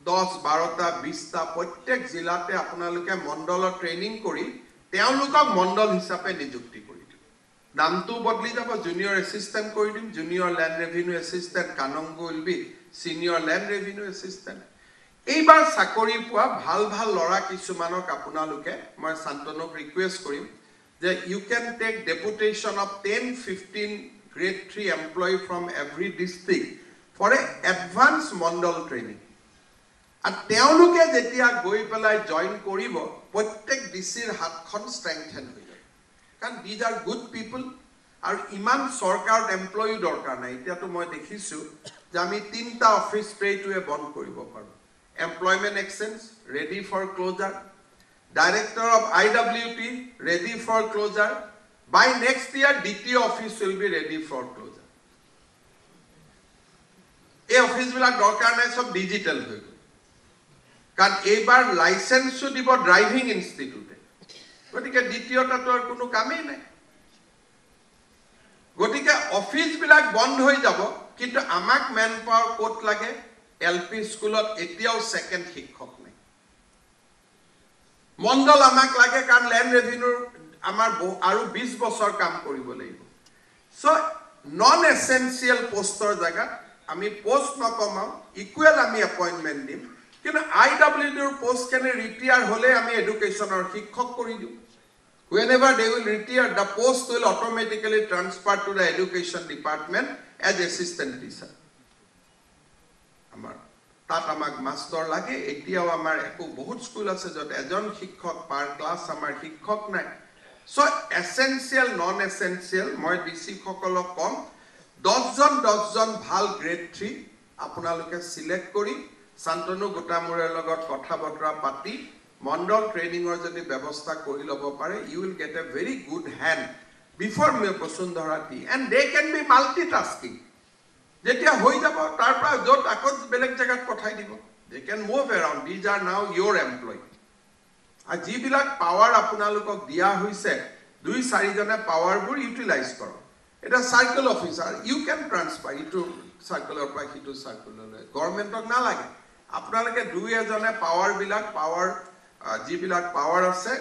10 12টা 20টা প্ৰত্যেক জিলাতে আপোনালোকে মণ্ডলৰ training কৰি তেওঁলোকক মণ্ডল হিচাপে নিযুক্তি কৰি দিব নামটো বদলি যাব জুনিয়ৰ এসিস্ট্যান্ট কৰি দিম junior land revenue assistant kanungo will be senior land revenue assistant এইবাৰ চাকৰি পোৱা ভাল ভাল লৰা কিছুমানক আপোনালোকে মই শান্তনক ৰিকুৱেষ্ট কৰিম যে you can take deputation of 10-15 grade 3 employee from every district for a advanced mondal training and তেওঁলোকে যেতিয়া গৈ পেলাই জয়েন কৰিব প্ৰত্যেক ডিসিৰ হাতখন স্ট্ৰেংথেন হৈ যাব কাৰণ these are good people আৰু ইমান সৰকাৰ এমপ্লয়ি দৰকাৰ নাই এতিয়াতো মই দেখিছো যে আমি তিনটা অফিস স্ট্ৰেইটৱে বন্ধ কৰিব পাৰো employment exchange ready for closure director of IWT ready for closure by next year DTO office will be ready for closure এই অফিস বিলাক দৰকাৰ নাই সব ডিজিটাল হৈ গল কাৰণ এইবাৰ লাইসেন্সও দিব ড্ৰাইভিং ইনষ্টিটিউটে গতিকে দ্বিতীয়টাতো আর কোনো কামেই নাই গতিকে অফিস বিলাক বন্ধ হৈ যাব কিন্তু আমাক ম্যান পাওয়ার কোট লাগে এলপি স্কুলত এতিয়াও সেকেন্ড শিক্ষক নাই মণ্ডল আমাক লাগে কাৰণ ল্যান্ড ৰেভিনিউৰ আমাৰ আৰু 20 বছৰ কাম কৰিব লাগিব সো নন এসেনশিয়াল পোষ্টৰ জায়গা আমি পোষ্ট নকমাও ইকুৱেল আমি এপয়েন্টমেন্ট দিম কিন্তু আইডব্লিউডিৰ পোষ্ট কেনে ৰিটায়াৰ হলে আমি এডুকেশনৰ শিক্ষক কৰি দিম whenever they will retire the post will automatically transfer to the education department as assistant teacher আমাৰ তাত আমাক মাস্টাৰ লাগে এতিয়াও আমাৰ একো বহুত স্কুল আছে যত এজন শিক্ষক পাৰ ক্লাস আমাৰ শিক্ষক নাই সো এসেনশিয়াল নন এসেনশিয়াল মই ডিসি সকলক কম 10 জন ভাল গ্ৰেড 3 আপোনালোকে সিলেক্ট কৰি শান্তনু গোটামুৰৰ লগত কথা বতৰা পাতি মণ্ডল ট্ৰেইনিংৰ যদি ব্যৱস্থা কৰি লব পাৰে you will get a very good hand before me Basundhara টি and they can be multitasking যেতিয়া হৈ যাব তাৰ পৰা যত আকত বেলেগ জায়গাত পঠাই দিব they can move around these are now your employee আজি বিলাক পাৱাৰ আপোনালোকক দিয়া হৈছে 2-4 জনে পাৱাৰবোৰ ইউটিলাইজ কৰক এটা circle officer you can transfer ইটো সাৰ্কেলৰ পৰা হিটো সাৰ্কেললৈ গভৰ্ণমেণ্টক না লাগে আপোনালোকে 2 জনে পাৱাৰ বিলাক পাৱাৰ যি বিলাক পাৱাৰ আছে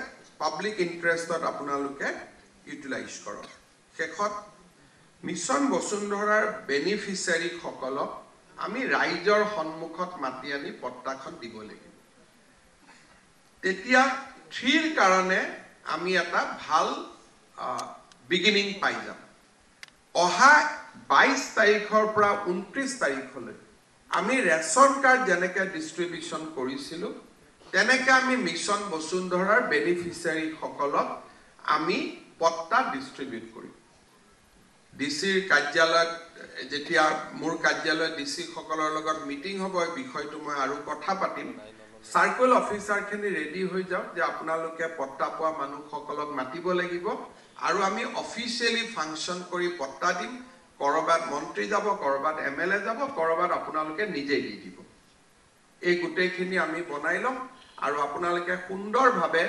পাব্লিক ইন্টাৰেষ্টত আপোনালোকে ইউটিলাইজ কৰক শেষত মিছন বসুন্ধৰাৰ বেনিফিচিয়াৰী সকলক আমি ৰাইজৰ সন্মুখত মাতি আনি পত্তাখন দিব লাগিব তেতিয়া 3 কাৰণে আমি এটা ভাল বিগিনিং পাই যাম অহা 22 তাৰিখৰ পৰা 29 তাৰিখলৈ আমি ৰেশন কাৰ্ড যেনেকৈ ডিস্ট্ৰিবিউশন কৰিছিলো তেনেকৈ আমি মিছন বসুন্ধৰাৰ বেনিফিচিয়াৰী সকলক আমি পত্তা ডিস্ট্ৰিবিউট কৰিম ডিসিৰ কাৰ্যালয়ত যেতিয়া মোৰ কাৰ্যালয় ডিসি সকলৰ লগত মিটিং হ'ব এই বিষয়টো মই আৰু কথা পাতিম সাৰ্কেল অফিচাৰখিনি ৰেডি হৈ যাওক যে আপোনালোকে পত্তা পোৱা মানুহ সকলক মাতিব লাগিব আৰু আমি অফিচিয়ালি ফাংচন কৰি পত্তা দিম কৰবাত মন্ত্ৰী যাব কৰবাত এমএলএ যাব কৰবাত আপোনালোকে নিজে দি দিব এই গুটেখিনি আমি বনাই লম আৰু আপোনালোকে সুন্দৰভাৱে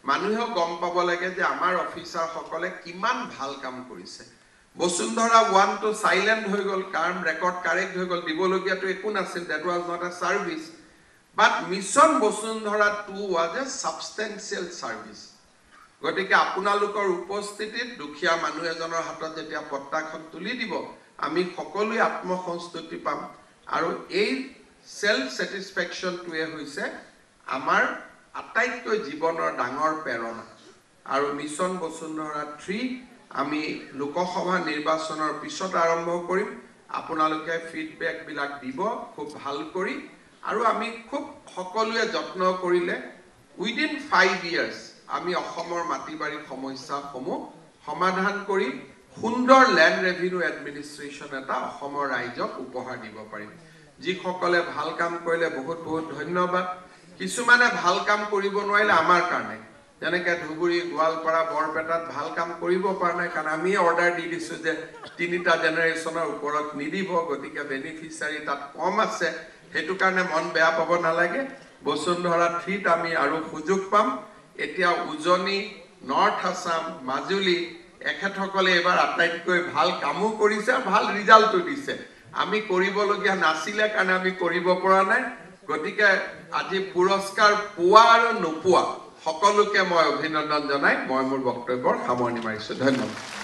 মানুহে গম পাব লাগে যে আমাৰ অফিচাৰ সকলে কিমান ভাল কাম কৰিছে বসুন্ধৰা 1 to silent হৈ গল কাম ৰেকৰ্ড কাৰেক্ট হৈ গল দিবলগিয়াটো একো নাছিল that was not a service but mission Basundhara 2 was a substantial service গতিকে আপোনালোকৰ উপস্থিতিত দুখিয়া মানুহ এজনৰ হাতত যেতিয়া পত্তাখন তুলি দিব আমি সকলোৱে আত্মসন্তুষ্টি পাম আৰু এই সেলফ স্যাটিসফ্যাকশনটোৱে হৈছে আমাৰ আটাইতকৈ জীৱনৰ ডাঙৰ প্ৰেৰণা আৰু মিছন বসুন্ধৰা 3 আমি লোকসভা নিৰ্বাচনৰ পিছত আৰম্ভ কৰিম আপোনালোকে ফিডব্যাক বিলাক দিব খুব ভাল কৰি আৰু আমি খুব সকলোৱে যত্ন কৰিলে উইদিন 5 ইয়াৰ্স আমি অসমৰ মাটিবাৰী সমস্যাসমূহ সমাধান কৰি সুন্দৰ ল্যান্ড ৰেভিনিউ এডমিনিষ্ট্ৰেচন এটা অসমৰ ৰাইজক উপহাৰ দিব পাৰিম যি সকলে ভাল কাম কৰিলে বহুত বহুত ধন্যবাদ কিছুমানে ভাল কাম কৰিব নোৱাৰিলে আমাৰ কাৰণে যেনেকৈ ধুবুৰী গোৱালপাৰা বৰপেটাত ভাল কাম কৰিব পৰা নাই কাৰণ আমি অৰ্ডাৰ দি দিছো যে 3টা জেনাৰেশনৰ ওপৰত নিদিব গতিকে বেনিফিচিয়াৰী তাত কম আছে হেতু কাৰণে মন বেয়া পাব নালাগে বসুন্ধৰা 3ত আমি আৰু সুযোগ পাম এতিয়া উজনি নৰ্থ আসাম মাজুলী এখেতসকলে এবাৰ আটাইতকৈ ভাল কামো কৰিছে ভাল ৰিজাল্টও দিছে আমি কৰিবলগীয়া নাছিলে কাৰণে আমি কৰিব পৰা নাই গতিকে আজি পুৰস্কাৰ পোৱা আৰু নোপোৱা সকলোকে মই অভিনন্দন জনাই মই মোৰ বক্তব্যৰ সামৰণি মাৰিছো ধন্যবাদ